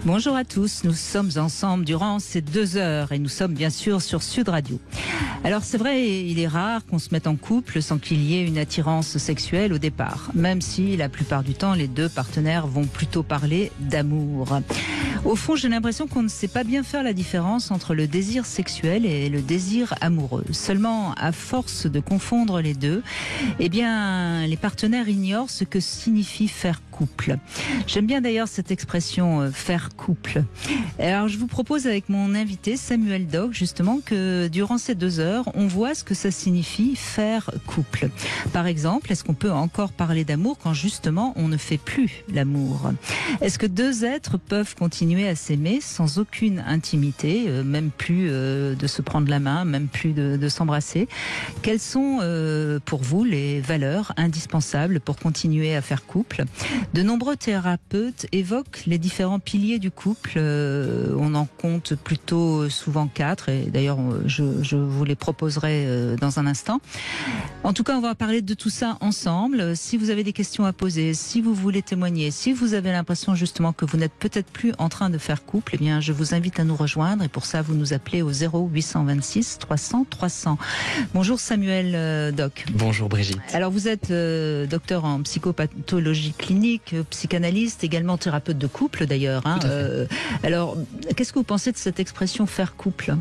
Bonjour à tous, nous sommes ensemble durant ces 2 heures et nous sommes bien sûr sur Sud Radio. Alors c'est vrai, il est rare qu'on se mette en couple sans qu'il y ait une attirance sexuelle au départ, même si la plupart du temps les deux partenaires vont plutôt parler d'amour. Au fond, j'ai l'impression qu'on ne sait pas bien faire la différence entre le désir sexuel et le désir amoureux. Seulement, à force de confondre les deux, eh bien, les partenaires ignorent ce que signifie faire couple. J'aime bien d'ailleurs cette expression faire couple. Alors, je vous propose avec mon invité Samuel Doc, justement, que durant ces 2 heures, on voit ce que ça signifie faire couple. Par exemple, est-ce qu'on peut encore parler d'amour quand justement on ne fait plus l'amour? Est-ce que 2 êtres peuvent continuer à s'aimer sans aucune intimité, même plus de se prendre la main, même plus de s'embrasser? Quelles sont pour vous les valeurs indispensables pour continuer à faire couple? De nombreux thérapeutes évoquent les différents piliers du couple. On en compte plutôt souvent 4, et d'ailleurs je vous les proposerai dans un instant. En tout cas, on va parler de tout ça ensemble. Si vous avez des questions à poser, si vous voulez témoigner, si vous avez l'impression justement que vous n'êtes peut-être plus en train de faire couple, eh bien je vous invite à nous rejoindre, et pour ça vous nous appelez au 0826 300 300. Bonjour Samuel Doc. Bonjour Brigitte. Alors vous êtes docteur en psychopathologie clinique, psychanalyste, également thérapeute de couple d'ailleurs. Hein. Alors qu'est-ce que vous pensez de cette expression faire couple ?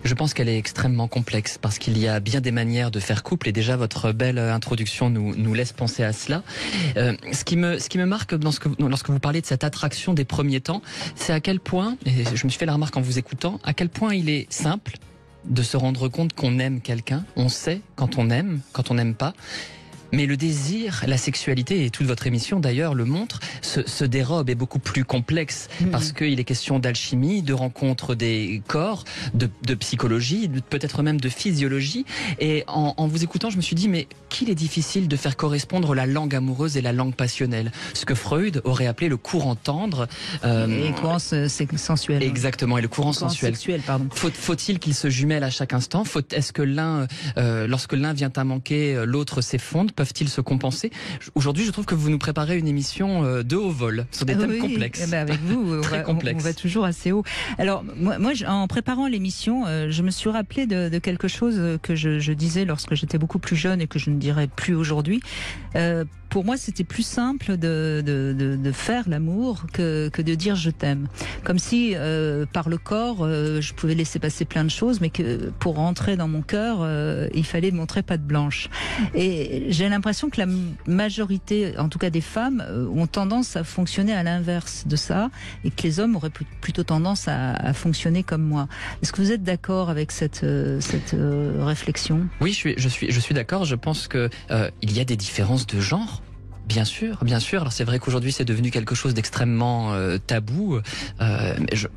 Je pense qu'elle est extrêmement complexe parce qu'il y a bien des manières de faire couple, et déjà votre belle introduction nous laisse penser à cela. Ce qui me marque lorsque vous parlez de cette attraction des premiers temps, c'est à quel point, et je me suis fait la remarque en vous écoutant, à quel point il est simple de se rendre compte qu'on aime quelqu'un. On sait quand on aime pas. Mais le désir, la sexualité, et toute votre émission d'ailleurs le montre, se dérobe, est beaucoup plus complexe parce qu'il est question d'alchimie, de rencontre des corps, de psychologie, peut-être même de physiologie. Et en vous écoutant, je me suis dit, mais qu'il est difficile de faire correspondre la langue amoureuse et la langue passionnelle. Ce que Freud aurait appelé le courant tendre. Et le courant sensuel. Exactement, et le courant sensuel. Sexuel, pardon. Faut-il qu'ils se jumellent à chaque instant? Est-ce que lorsque l'un vient à manquer, l'autre s'effondre? Peuvent-ils se compenser? Aujourd'hui, je trouve que vous nous préparez une émission de haut vol sur des thèmes complexes. Eh ben avec vous, très complexes. On va toujours assez haut. Alors, moi en préparant l'émission, je me suis rappelé de quelque chose que je disais lorsque j'étais beaucoup plus jeune et que je ne dirais plus aujourd'hui. Pour moi, c'était plus simple de faire l'amour que de dire je t'aime. Comme si, par le corps, je pouvais laisser passer plein de choses, mais que pour rentrer dans mon cœur, il fallait montrer patte blanche. Et j'ai l'impression que la majorité, en tout cas des femmes, ont tendance à fonctionner à l'inverse de ça, et que les hommes auraient plutôt tendance à fonctionner comme moi. Est-ce que vous êtes d'accord avec cette réflexion? Oui, je suis d'accord. Je pense que il y a des différences de genre. Bien sûr. Alors c'est vrai qu'aujourd'hui c'est devenu quelque chose d'extrêmement tabou.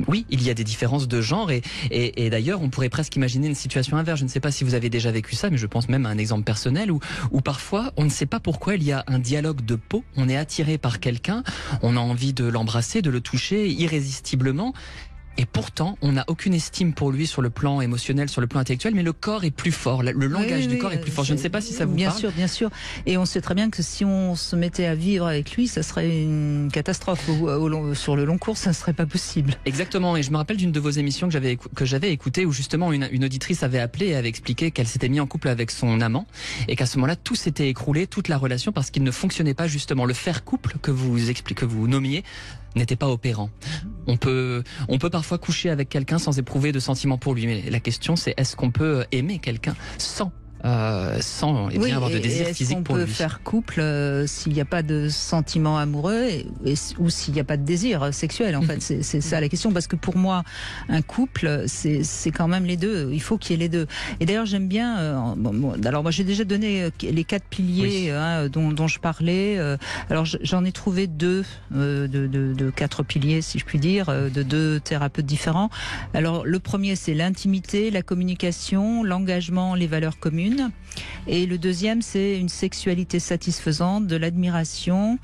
Oui, il y a des différences de genre, et d'ailleurs on pourrait presque imaginer une situation inverse. Je ne sais pas si vous avez déjà vécu ça, mais je pense même à un exemple personnel où parfois on ne sait pas pourquoi il y a un dialogue de peau. On est attiré par quelqu'un, on a envie de l'embrasser, de le toucher irrésistiblement. Et pourtant, on n'a aucune estime pour lui sur le plan émotionnel, sur le plan intellectuel, mais le corps est plus fort, le langage du corps est plus fort. Je ne sais pas si ça vous parle. Bien sûr. Et on sait très bien que si on se mettait à vivre avec lui, ça serait une catastrophe. Sur le long cours, ça ne serait pas possible. Exactement. Et je me rappelle d'une de vos émissions que j'avais écoutée, où justement une auditrice avait appelé et avait expliqué qu'elle s'était mise en couple avec son amant, et qu'à ce moment-là, tout s'était écroulé, toute la relation, parce qu'il ne fonctionnait pas justement. Le faire couple que vous nommiez n'était pas opérant. On peut parfois coucher avec quelqu'un sans éprouver de sentiments pour lui, mais la question c'est, est-ce qu'on peut aimer quelqu'un sans avoir de désir physique pour lui? Est-ce qu'on peut faire couple s'il n'y a pas de sentiments amoureux ou s'il n'y a pas de désir sexuel? En fait, c'est ça la question, parce que pour moi, un couple, c'est quand même les deux. Il faut qu'il y ait les deux. Et d'ailleurs, j'aime bien. Alors moi, j'ai déjà donné les 4 piliers dont je parlais. Alors j'en ai trouvé 2 de 4 piliers, si je puis dire, de 2 thérapeutes différents. Alors le premier, c'est l'intimité, la communication, l'engagement, les valeurs communes. Et le deuxième, c'est une sexualité satisfaisante, de l'admiration,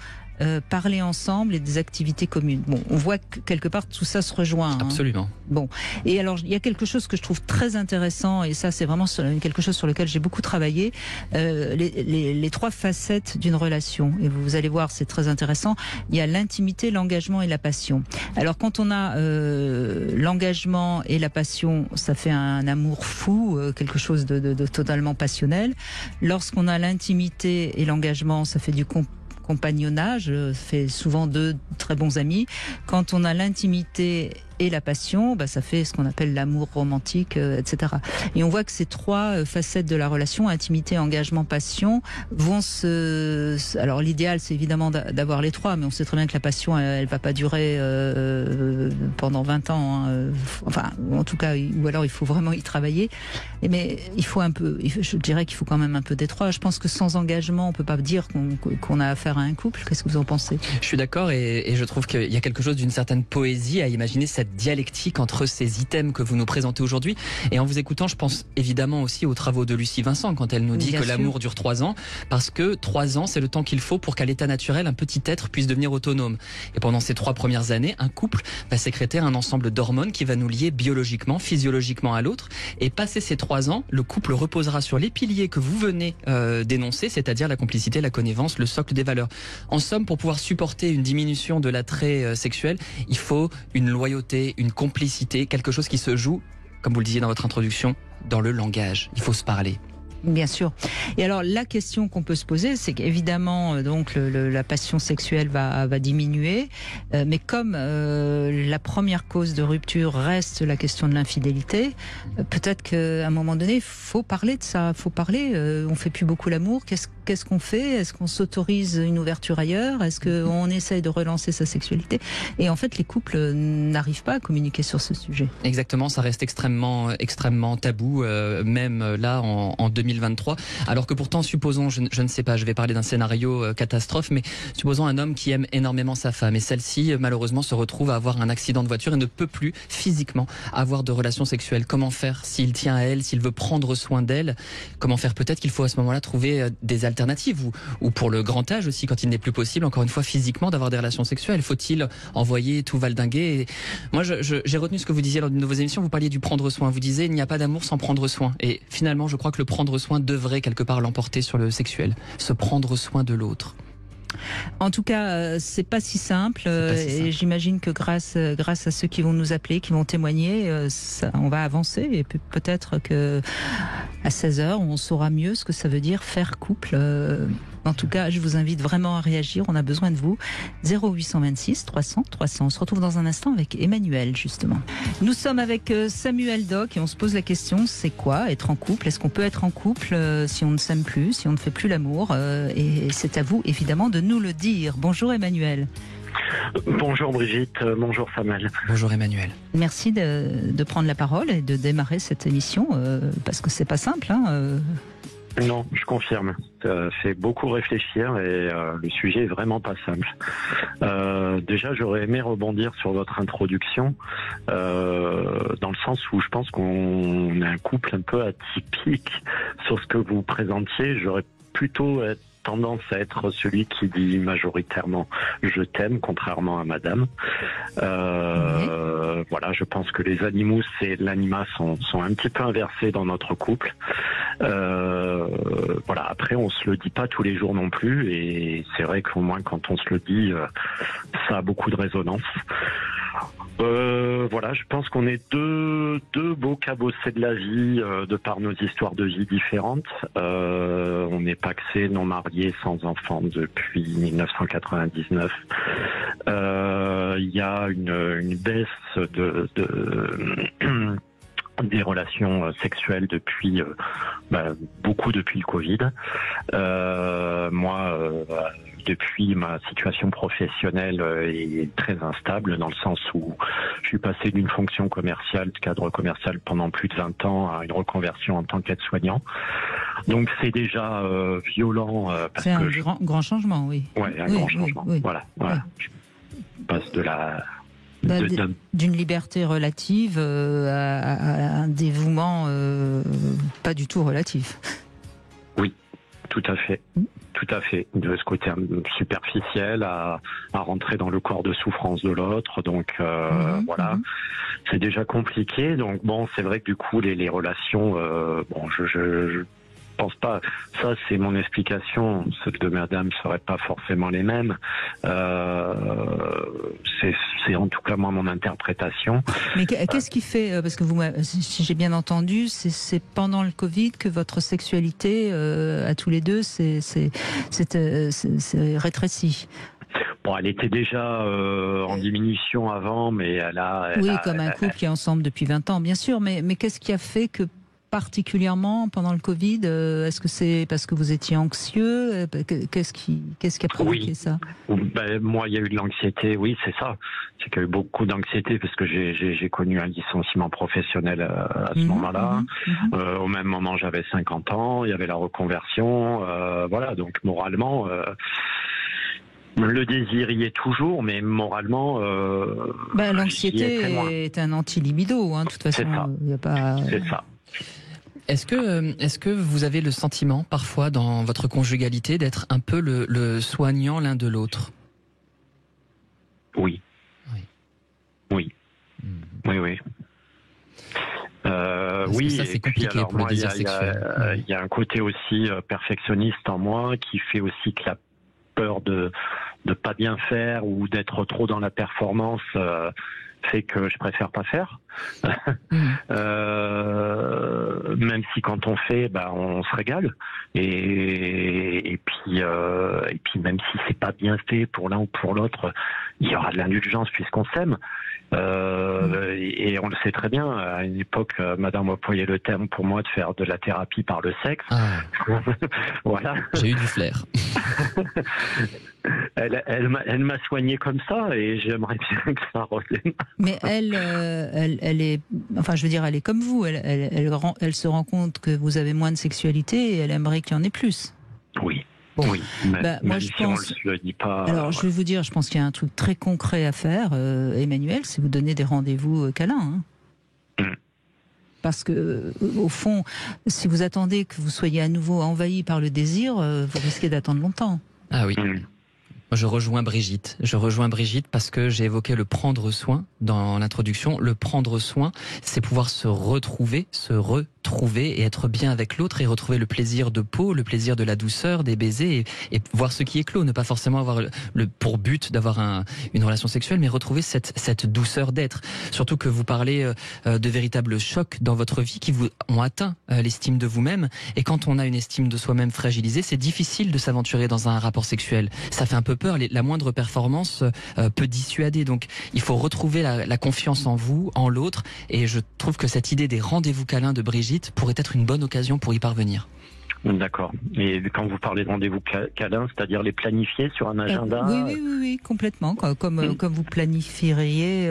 parler ensemble et des activités communes. Bon, on voit que quelque part tout ça se rejoint. Absolument. Bon, et alors il y a quelque chose que je trouve très intéressant, et ça c'est vraiment quelque chose sur lequel j'ai beaucoup travaillé, les trois facettes d'une relation. Et vous allez voir, c'est très intéressant. Il y a l'intimité, l'engagement et la passion. Alors quand on a l'engagement et la passion, ça fait un amour fou, quelque chose de totalement passionnel. Lorsqu'on a l'intimité et l'engagement, ça fait du compagnonnage, ça fait souvent deux très bons amis. Quand on a l'intimité et la passion, ça fait ce qu'on appelle l'amour romantique, etc. Et on voit que ces trois facettes de la relation, intimité, engagement, passion, vont alors l'idéal, c'est évidemment d'avoir les trois, mais on sait très bien que la passion, elle va pas durer pendant 20 ans. Enfin, en tout cas, ou alors il faut vraiment y travailler. Mais il faut je dirais qu'il faut quand même un peu des trois. Je pense que sans engagement, on peut pas dire qu'on a affaire à un couple. Qu'est-ce que vous en pensez ? Je suis d'accord, et je trouve qu'il y a quelque chose d'une certaine poésie à imaginer cette dialectique entre ces items que vous nous présentez aujourd'hui. Et en vous écoutant, je pense évidemment aussi aux travaux de Lucie Vincent quand elle nous dit que l'amour dure 3 ans, parce que 3 ans, c'est le temps qu'il faut pour qu'à l'état naturel, un petit être puisse devenir autonome. Et pendant ces 3 premières années, un couple va sécréter un ensemble d'hormones qui va nous lier biologiquement, physiologiquement à l'autre. Et passé ces 3 ans, le couple reposera sur les piliers que vous venez d'énoncer, c'est-à-dire la complicité, la connivence, le socle des valeurs. En somme, pour pouvoir supporter une diminution de l'attrait sexuel, il faut une loyauté, une complicité, quelque chose qui se joue, comme vous le disiez dans votre introduction, dans le langage. Il faut se parler. Bien sûr. Et alors la question qu'on peut se poser, c'est qu'évidemment donc la passion sexuelle va diminuer, mais comme la première cause de rupture reste la question de l'infidélité, peut-être qu'à un moment donné, faut parler de ça, faut parler. On fait plus beaucoup l'amour. Qu'est-ce qu'on fait ? Est-ce qu'on s'autorise une ouverture ailleurs ? Est-ce qu'on essaye de relancer sa sexualité ? Et en fait, les couples n'arrivent pas à communiquer sur ce sujet. Exactement, ça reste extrêmement tabou, même là en 2023. Alors que pourtant, supposons, je ne sais pas, je vais parler d'un scénario catastrophe, mais supposons un homme qui aime énormément sa femme et celle-ci, malheureusement, se retrouve à avoir un accident de voiture et ne peut plus physiquement avoir de relations sexuelles. Comment faire s'il tient à elle, s'il veut prendre soin d'elle ? Comment faire ? Peut-être qu'il faut à ce moment-là trouver des alternatives ou pour le grand âge aussi, quand il n'est plus possible, encore une fois, physiquement d'avoir des relations sexuelles. Faut-il envoyer tout valdinguer ? Et moi, j'ai retenu ce que vous disiez lors d'une de vos émissions. Vous parliez du prendre soin. Vous disiez, il n'y a pas d'amour sans prendre soin. Et finalement, je crois que le prendre soin devrait quelque part l'emporter sur le sexuel. Se prendre soin de l'autre. En tout cas, c'est pas si simple. Et j'imagine que grâce à ceux qui vont nous appeler, qui vont témoigner, on va avancer. Et peut-être que à 16h, on saura mieux ce que ça veut dire faire couple. En tout cas, je vous invite vraiment à réagir. On a besoin de vous. 0826 300 300. On se retrouve dans un instant avec Emmanuel, justement. Nous sommes avec Samuel Doc et on se pose la question, c'est quoi être en couple ? Est-ce qu'on peut être en couple si on ne s'aime plus, si on ne fait plus l'amour ? Et c'est à vous, évidemment, de nous le dire. Bonjour Emmanuel. Bonjour Brigitte, bonjour Samuel. Bonjour Emmanuel. Merci de prendre la parole et de démarrer cette émission, parce que c'est pas simple, hein. Non, je confirme. Ça fait beaucoup réfléchir et le sujet est vraiment pas simple. Déjà, j'aurais aimé rebondir sur votre introduction, dans le sens où je pense qu'on est un couple un peu atypique sur ce que vous présentiez. J'aurais plutôt tendance à être celui qui dit majoritairement « je t'aime », contrairement à madame. Voilà, je pense que les animus et l'anima sont un petit peu inversés dans notre couple. Voilà, après on se le dit pas tous les jours non plus, et c'est vrai qu'au moins quand on se le dit, ça a beaucoup de résonance. Voilà, je pense qu'on est deux beaux cabossés de la vie, de par nos histoires de vie différentes. On est pacsés, non mariés, sans enfants depuis 1999. Il y a une baisse des relations sexuelles depuis beaucoup depuis le Covid. Moi, depuis, ma situation professionnelle est très instable, dans le sens où je suis passé d'une fonction commerciale, de cadre commercial pendant plus de 20 ans, à une reconversion en tant qu'aide-soignant. Donc c'est déjà violent. C'est un grand changement, oui. Ouais, un grand changement. Oui. Voilà. Je passe de la... d'une liberté relative à un dévouement pas du tout relatif. Oui, tout à fait. tout à fait. De ce côté superficiel à rentrer dans le corps de souffrance de l'autre. Donc voilà, c'est déjà compliqué. Donc bon, c'est vrai que du coup les relations, bon, je pense pas. Ça, c'est mon explication. Ceux de madame seraient pas forcément les mêmes. C'est en tout cas moi mon interprétation. Mais qu'est-ce qui fait, parce que si j'ai bien entendu, c'est pendant le Covid que votre sexualité à tous les deux s'est rétrécie. Bon, elle était déjà en diminution avant, mais comme un couple qui est ensemble depuis 20 ans, bien sûr. Mais qu'est-ce qui a fait que particulièrement pendant le Covid, est-ce que c'est parce que vous étiez anxieux? Qu'est-ce qui a provoqué ça? Moi, il y a eu de l'anxiété, oui, c'est ça. C'est qu'il y a eu beaucoup d'anxiété parce que j'ai connu un licenciement professionnel à ce moment-là. Au même moment, j'avais 50 ans, il y avait la reconversion. Voilà, donc moralement... le désir y est toujours, mais moralement... l'anxiété est un anti-libido, hein, de toute façon. Il y a pas... C'est ça. Est-ce que vous avez le sentiment, parfois, dans votre conjugalité, d'être un peu le soignant l'un de l'autre? Oui. Oui. Oui. Oui, ça c'est compliqué pour le désir sexuel. Il y a un côté aussi perfectionniste en moi qui fait aussi que la peur de pas bien faire ou d'être trop dans la performance fait que je préfère pas faire. Même si quand on fait, on se régale. Et puis même si c'est pas bien fait pour l'un ou pour l'autre, il y aura de l'indulgence puisqu'on s'aime. Et on le sait très bien. À une époque, Madame employait le terme pour moi de faire de la thérapie par le sexe. Voilà. J'ai eu du flair. Elle m'a soigné comme ça et j'aimerais bien que ça revienne. Mais elle est, enfin, je veux dire, elle est comme vous. Elle se rend compte que vous avez moins de sexualité et elle aimerait qu'il y en ait plus. Oui. Bon. Oui, moi je pense. On le dit pas. Alors je vais vous dire, je pense qu'il y a un truc très concret à faire, Emmanuel, c'est vous donner des rendez-vous câlins. Parce que au fond, si vous attendez que vous soyez à nouveau envahi par le désir, vous risquez d'attendre longtemps. Ah oui. Je rejoins Brigitte parce que j'ai évoqué le prendre soin dans l'introduction. Le prendre soin, c'est pouvoir se retrouver et être bien avec l'autre et retrouver le plaisir de peau, le plaisir de la douceur, des baisers et voir ce qui est clos. Ne pas forcément avoir le pour but d'avoir une relation sexuelle, mais retrouver cette douceur d'être. Surtout que vous parlez de véritables chocs dans votre vie qui vous ont atteint l'estime de vous-même. Et quand on a une estime de soi-même fragilisée, c'est difficile de s'aventurer dans un rapport sexuel. Ça fait un peu peur. La moindre performance peut dissuader. Donc, il faut retrouver la confiance en vous, en l'autre. Et je trouve que cette idée des rendez-vous câlins de Brigitte pourrait être une bonne occasion pour y parvenir. D'accord. Et quand vous parlez de rendez-vous câlins, c'est-à-dire les planifier sur un agenda? Oui, complètement. Comme vous planifieriez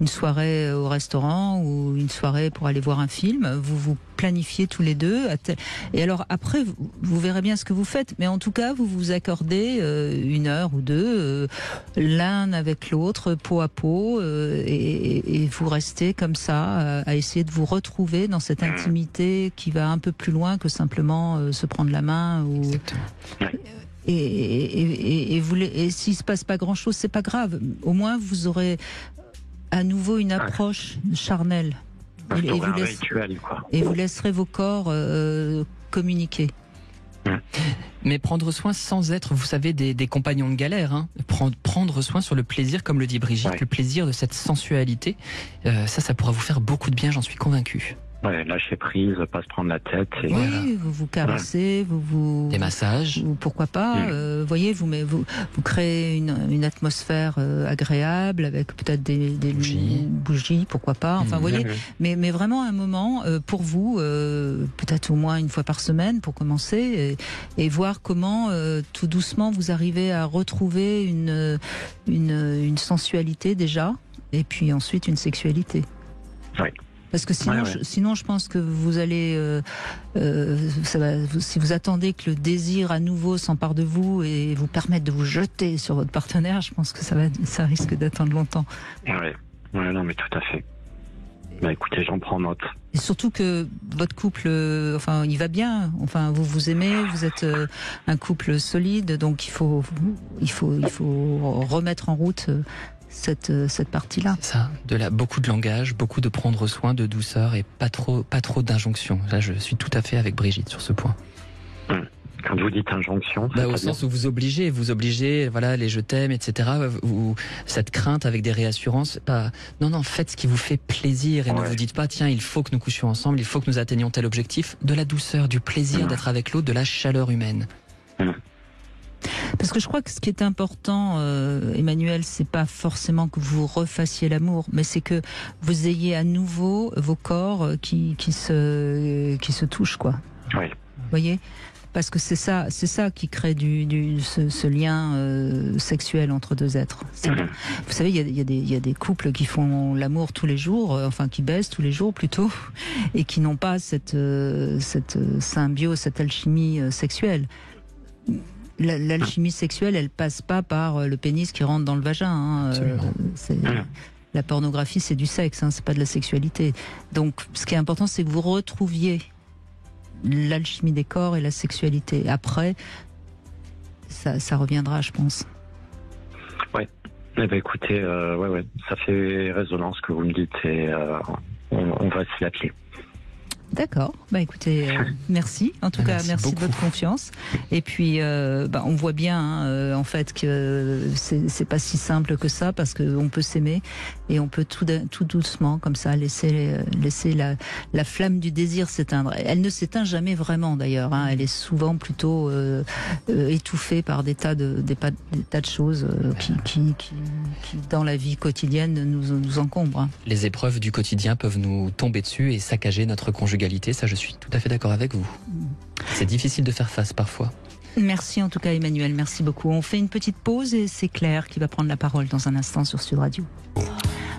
une soirée au restaurant ou une soirée pour aller voir un film, vous planifiez tous les deux. Et alors après, vous verrez bien ce que vous faites. Mais en tout cas, vous vous accordez 1 heure ou 2, l'un avec l'autre, peau à peau, et vous restez comme ça, à essayer de vous retrouver dans cette intimité qui va un peu plus loin que simplement se prendre la main. Et s'il se passe pas grand-chose, c'est pas grave. Au moins, vous aurez à nouveau une approche charnelle. Et vous laisserez vos corps communiquer. Mais prendre soin sans être, vous savez, des compagnons de galère. Hein. Prendre soin sur le plaisir, comme le dit Brigitte, le plaisir de cette sensualité. Ça pourra vous faire beaucoup de bien, j'en suis convaincu. Ouais, lâcher prise, pas se prendre la tête. Oui, vous vous caressez, des massages. Pourquoi pas voyez, vous créez une atmosphère agréable avec peut-être des bougies, pourquoi pas. Enfin, voyez, mais vraiment un moment pour vous, peut-être au moins 1 fois par semaine pour commencer, et voir comment tout doucement vous arrivez à retrouver une sensualité déjà, et puis ensuite une sexualité. Oui. Parce que sinon, je pense que vous allez, si vous attendez que le désir à nouveau s'empare de vous et vous permette de vous jeter sur votre partenaire, je pense que ça risque d'attendre longtemps. Ouais, non, mais tout à fait. Bah écoutez, j'en prends note. Et surtout que votre couple, il va bien. Enfin, vous vous aimez, vous êtes un couple solide, donc il faut remettre en route cette partie-là. C'est ça, beaucoup de langage, beaucoup de prendre soin, de douceur et pas trop d'injonctions. Là, je suis tout à fait avec Brigitte sur ce point. Quand vous dites injonction, au sens où vous obligez, voilà, les je t'aime, etc. Ou cette crainte avec des réassurances. Non, faites ce qui vous fait plaisir et ne vous dites pas, tiens, il faut que nous couchions ensemble, il faut que nous atteignions tel objectif. De la douceur, du plaisir d'être avec l'autre, de la chaleur humaine. Parce que je crois que ce qui est important, Emmanuel, c'est pas forcément que vous refassiez l'amour, mais c'est que vous ayez à nouveau vos corps qui se touchent, quoi. Oui. Vous voyez ? Parce que c'est ça qui crée ce lien sexuel entre deux êtres. Vous savez, il y a des couples qui font l'amour tous les jours, qui baissent tous les jours plutôt, et qui n'ont pas cette symbiose, cette alchimie sexuelle. L'alchimie sexuelle, elle passe pas par le pénis qui rentre dans le vagin. La pornographie, c'est du sexe, c'est pas de la sexualité. Donc, ce qui est important, c'est que vous retrouviez l'alchimie des corps et la sexualité. Après, ça reviendra, je pense. Ouais. Eh ben écoutez, ça fait résonance ce que vous me dites et on va s'y atteler. D'accord. Écoutez, merci. En tout cas, merci de votre confiance. Et puis, on voit bien, en fait, que c'est pas si simple que ça, parce qu'on peut s'aimer et on peut tout doucement, comme ça, laisser la flamme du désir s'éteindre. Elle ne s'éteint jamais vraiment, d'ailleurs. Elle est souvent plutôt étouffée par des tas de choses qui, dans la vie quotidienne, nous encombrent. Les épreuves du quotidien peuvent nous tomber dessus et saccager notre conjugalité. Ça, je suis tout à fait d'accord avec vous. C'est difficile de faire face parfois. Merci en tout cas, Emmanuel. Merci beaucoup. On fait une petite pause et c'est Claire qui va prendre la parole dans un instant sur Sud Radio.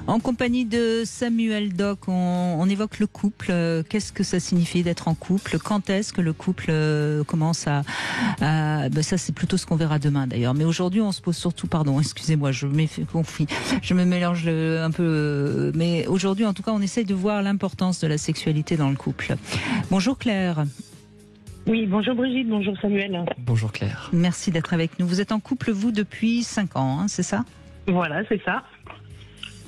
En compagnie de Samuel Doc, on évoque le couple. Qu'est-ce que ça signifie d'être en couple ? Quand est-ce que le couple commence à ça, c'est plutôt ce qu'on verra demain d'ailleurs. Mais aujourd'hui, on se pose surtout, excusez-moi, je me mélange un peu. Mais aujourd'hui, en tout cas, on essaye de voir l'importance de la sexualité dans le couple. Bonjour Claire. Oui, bonjour Brigitte, bonjour Samuel. Bonjour Claire. Merci d'être avec nous. Vous êtes en couple, vous, depuis 5 ans, c'est ça ? Voilà, c'est ça.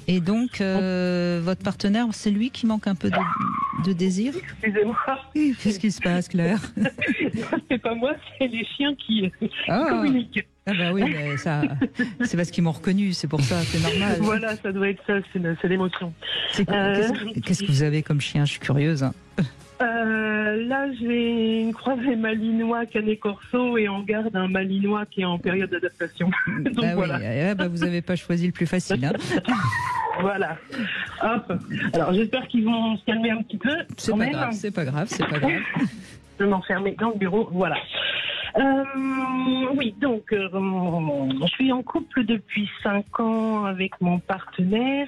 Et donc, votre partenaire, c'est lui qui manque un peu de désir ? Excusez-moi. Qu'est-ce qui se passe, Claire ? C'est pas moi, c'est les chiens qui communiquent. Ah bah oui, mais ça, c'est parce qu'ils m'ont reconnu, c'est pour ça, c'est normal. Voilà, ça doit être ça, c'est l'émotion. Qu'est-ce que vous avez comme chien ? Je suis curieuse. Là, j'ai une croisée malinois canet corso et on garde un malinois qui est en période d'adaptation. Donc voilà. Oui, vous n'avez pas choisi le plus facile. Hein. Voilà. Hop. Alors j'espère qu'ils vont se calmer un petit peu. C'est pas grave. Je vais m'enfermer dans le bureau. Voilà. Oui, donc je suis en couple depuis 5 ans avec mon partenaire.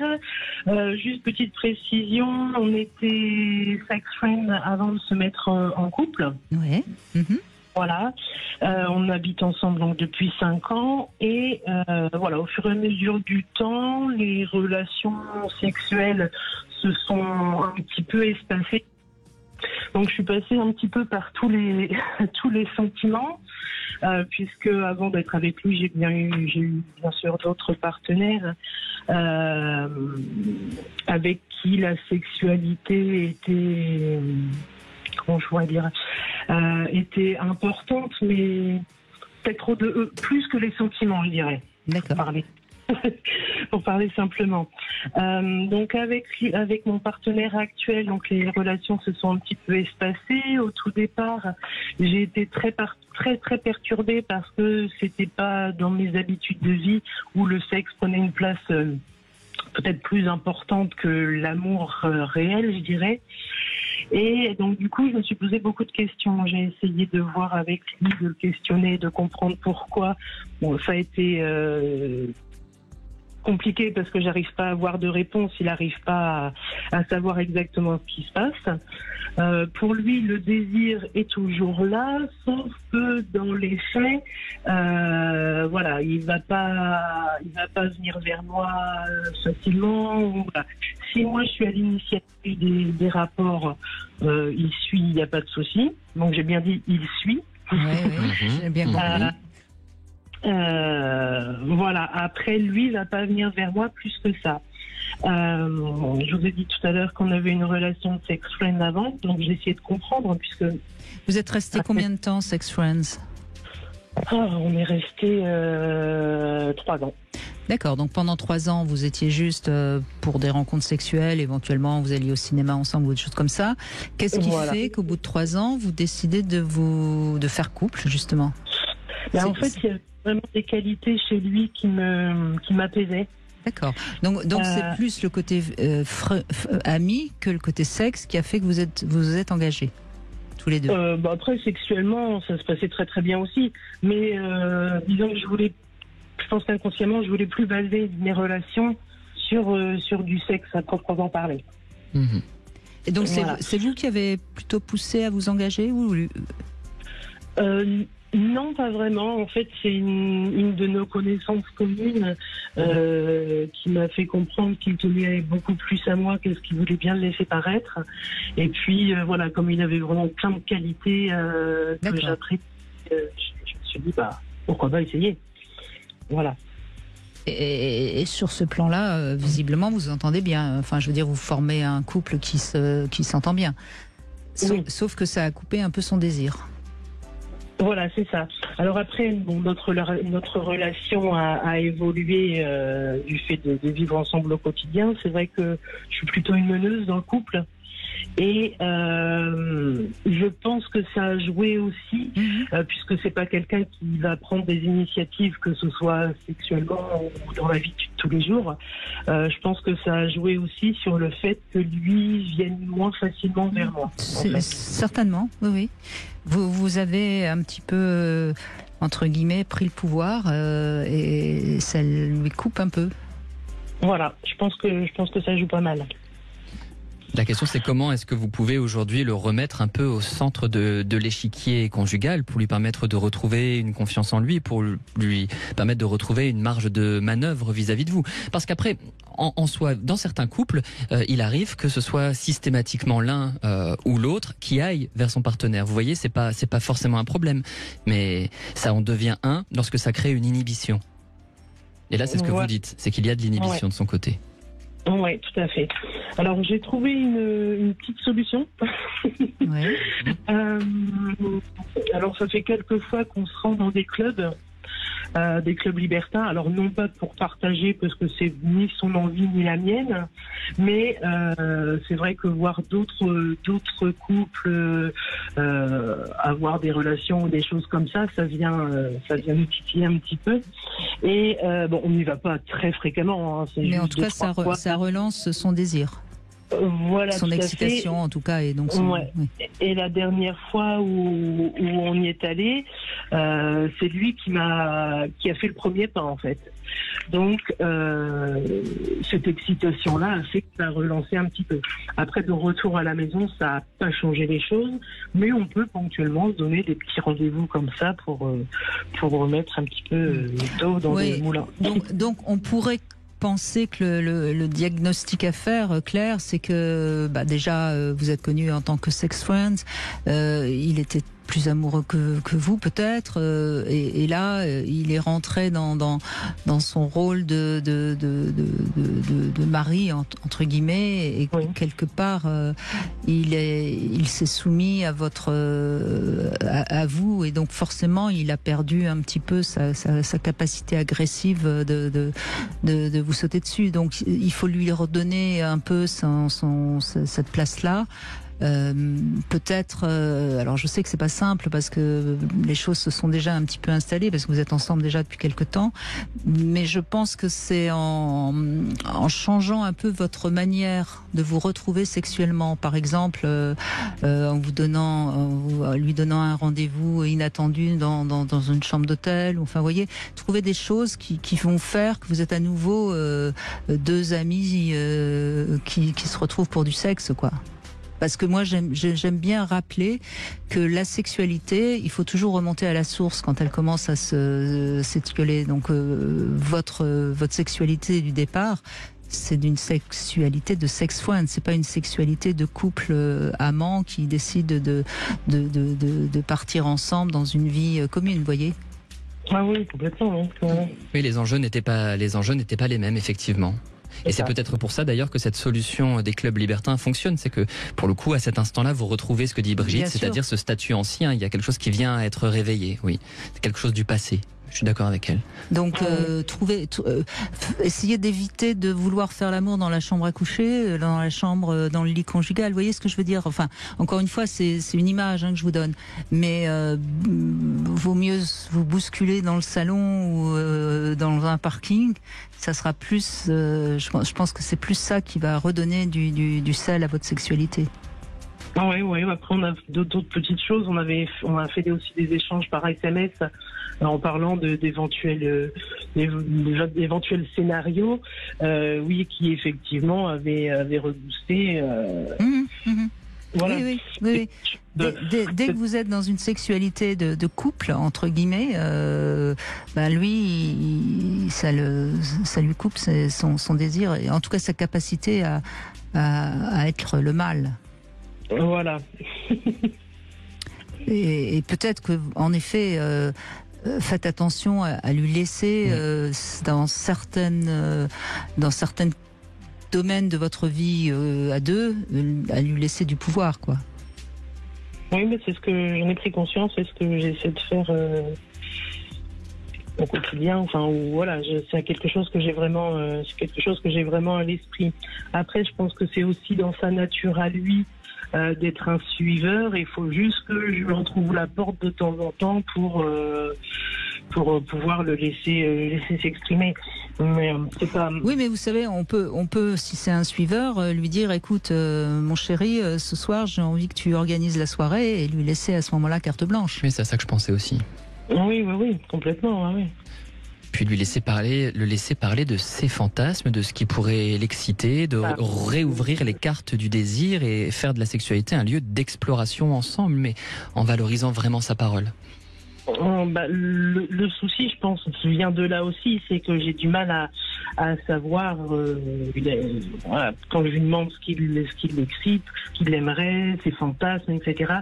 Juste petite précision, on était sex friends avant de se mettre en couple. Ouais. Mm-hmm. Voilà, on habite ensemble donc depuis 5 ans et voilà, au fur et à mesure du temps, les relations sexuelles se sont un petit peu espacées. Donc je suis passée un petit peu par tous les sentiments, puisque avant d'être avec lui, j'ai eu bien sûr d'autres partenaires avec qui la sexualité était, comment je pourrais dire, était importante, mais peut-être plus que les sentiments, je dirais. D'accord. Pour parler simplement. Donc avec mon partenaire actuel, donc les relations se sont un petit peu espacées. Au tout départ, j'ai été très perturbée parce que c'était pas dans mes habitudes de vie où le sexe prenait une place peut-être plus importante que l'amour réel, je dirais. Et donc du coup, je me suis posé beaucoup de questions. J'ai essayé de voir avec lui, de le questionner, de comprendre pourquoi. Bon, ça a été compliqué parce que j'arrive pas à avoir de réponse, il n'arrive pas à savoir exactement ce qui se passe. Pour lui, le désir est toujours là, sauf que dans les faits, voilà, il va pas venir vers moi facilement. Voilà. Si moi je suis à l'initiative des rapports, il suit, il n'y a pas de souci. Donc j'ai bien dit il suit. Oui, j'ai bien compris. Voilà. Après, lui, il va pas venir vers moi plus que ça. Je vous ai dit tout à l'heure qu'on avait une relation de sex friend avant, donc j'ai essayé de comprendre puisque. Vous êtes resté combien de temps sex friends? On est resté 3 ans. D'accord, donc pendant 3 ans, vous étiez juste pour des rencontres sexuelles, éventuellement vous alliez au cinéma ensemble ou des choses comme ça. Qu'est-ce qui fait qu'au bout de 3 ans, vous décidez de faire couple, justement? En fait, il y a vraiment des qualités chez lui qui m'apaisaient. D'accord. Donc c'est plus le côté ami que le côté sexe qui a fait que vous êtes engagés tous les deux. Après, sexuellement, ça se passait très très bien aussi. Mais disons que je pense qu'inconsciemment, je voulais plus baser mes relations sur du sexe à proprement parler. Mmh. Et donc c'est vous qui avez plutôt poussé à vous engager ou Non, pas vraiment. En fait, c'est une de nos connaissances communes qui m'a fait comprendre qu'il tenait beaucoup plus à moi que ce qu'il voulait bien le laisser paraître. Et puis, voilà, comme il avait vraiment plein de qualités que j'apprécie, je me suis dit, pourquoi pas essayer. Voilà. Et sur ce plan-là, visiblement, vous entendez bien. Enfin, je veux dire, vous formez un couple qui s'entend bien. Sauf que ça a coupé un peu son désir. Voilà, c'est ça. Alors après, notre relation a évolué du fait de vivre ensemble au quotidien. C'est vrai que je suis plutôt une meneuse dans le couple. Et je pense que ça a joué aussi, puisque c'est pas quelqu'un qui va prendre des initiatives, que ce soit sexuellement ou dans la vie de tous les jours. Je pense que ça a joué aussi sur le fait que lui vienne moins facilement vers moi. Certainement, oui. Vous avez un petit peu, entre guillemets, pris le pouvoir et ça lui coupe un peu. Voilà, je pense que ça joue pas mal. La question, c'est comment est-ce que vous pouvez aujourd'hui le remettre un peu au centre de l'échiquier conjugal pour lui permettre de retrouver une confiance en lui, pour lui permettre de retrouver une marge de manœuvre vis-à-vis de vous. Parce qu'après, en soi, dans certains couples, il arrive que ce soit systématiquement l'un ou l'autre qui aille vers son partenaire. Vous voyez, c'est pas forcément un problème, mais ça en devient un lorsque ça crée une inhibition. Et là, c'est ce que vous dites, c'est qu'il y a de l'inhibition de son côté. Oui, tout à fait. Alors, j'ai trouvé une petite solution. Ouais. Alors, ça fait quelques fois qu'on se rend dans des clubs libertins. Alors, non pas pour partager, parce que c'est ni son envie ni la mienne, mais c'est vrai que voir d'autres couples avoir des relations ou des choses comme ça vient nous titiller un petit peu. Et on n'y va pas très fréquemment. Hein, mais en tout cas, ça relance son désir. Voilà, son excitation en tout cas, et donc oui. Et la dernière fois où on y est allé, c'est lui qui a fait le premier pas en fait. Donc cette excitation-là a fait que ça a relancé un petit peu. Après, de retour à la maison, ça n'a pas changé les choses, mais on peut ponctuellement se donner des petits rendez-vous comme ça pour remettre un petit peu d'eau dans le moulin. Donc on pourrait penser que le diagnostic à faire, Claire, c'est que déjà vous êtes connu en tant que sex friend, il était plus amoureux que vous peut-être, et là il est rentré dans son rôle de mari entre guillemets, et quelque part il s'est soumis à vous, et donc forcément il a perdu un petit peu sa capacité agressive de vous sauter dessus. Donc il faut lui redonner un peu cette place-là. peut-être, alors je sais que c'est pas simple parce que les choses se sont déjà un petit peu installées parce que vous êtes ensemble déjà depuis quelque temps, mais je pense que c'est en changeant un peu votre manière de vous retrouver sexuellement, par exemple en lui donnant un rendez-vous inattendu dans une chambre d'hôtel, enfin vous voyez, trouver des choses qui vont faire que vous êtes à nouveau deux amis qui se retrouvent pour du sexe, quoi. Parce que moi, j'aime bien rappeler que la sexualité, il faut toujours remonter à la source quand elle commence à s'étioler. Donc, votre sexualité du départ, c'est d'une sexualité de sex friend. C'est pas une sexualité de couple amant qui décide de partir ensemble dans une vie commune, vous voyez. Ah oui, complètement. Oui, les enjeux n'étaient pas les mêmes, effectivement. Et c'est peut-être pour ça d'ailleurs que cette solution des clubs libertins fonctionne. C'est que pour le coup, à cet instant-là, vous retrouvez ce que dit Brigitte, c'est-à-dire ce statut ancien. Il y a quelque chose qui vient à être réveillé. Oui, c'est quelque chose du passé. Je suis d'accord avec elle. Donc, essayez d'éviter de vouloir faire l'amour dans la chambre à coucher, dans le lit conjugal. Vous voyez ce que je veux dire? Enfin, encore une fois, c'est une image que je vous donne. Mais vaut mieux vous bousculer dans le salon ou dans un parking. Ça sera plus. Je pense que c'est plus ça qui va redonner du sel à votre sexualité. Ah oui. Après, on a d'autres petites choses. On a fait aussi des échanges par SMS en parlant d'éventuels scénarios, qui effectivement avaient reboosté. Voilà. Oui. Dès que vous êtes dans une sexualité de couple entre guillemets, lui, ça lui coupe son désir et en tout cas sa capacité à être le mâle. Voilà. et peut-être que, en effet, faites attention à lui laisser dans certains domaines de votre vie à deux, à lui laisser du pouvoir, quoi. Oui, mais c'est ce que j'en ai pris conscience, c'est ce que j'essaie de faire au quotidien. Enfin, c'est quelque chose que j'ai vraiment, à l'esprit. Après, je pense que c'est aussi dans sa nature à lui. D'être un suiveur, il faut juste que je lui retrouve la porte de temps en temps pour pouvoir le laisser s'exprimer. Mais c'est pas. Oui, mais vous savez, on peut, si c'est un suiveur, lui dire, écoute, mon chéri, ce soir, j'ai envie que tu organises la soirée, et lui laisser à ce moment-là carte blanche. Oui, c'est à ça que je pensais aussi. Oui, complètement, oui. Puis le laisser parler de ses fantasmes, de ce qui pourrait l'exciter, de réouvrir les cartes du désir et faire de la sexualité un lieu d'exploration ensemble, mais en valorisant vraiment sa parole. Le souci, je pense, vient de là aussi, c'est que j'ai du mal à savoir, quand je lui demande ce qui l'excite, ce qu'il aimerait, ses fantasmes, etc.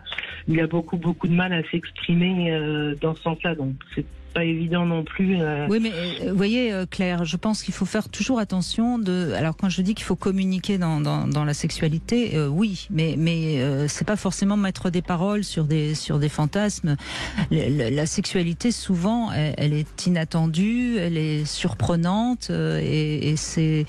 Il a beaucoup de mal à s'exprimer dans ce sens-là, donc c'est pas évident non plus. Oui, mais vous voyez, Claire, je pense qu'il faut faire toujours attention alors quand je dis qu'il faut communiquer dans la sexualité, oui, mais c'est pas forcément mettre des paroles sur des fantasmes. La sexualité, souvent, elle est inattendue, elle est surprenante, et c'est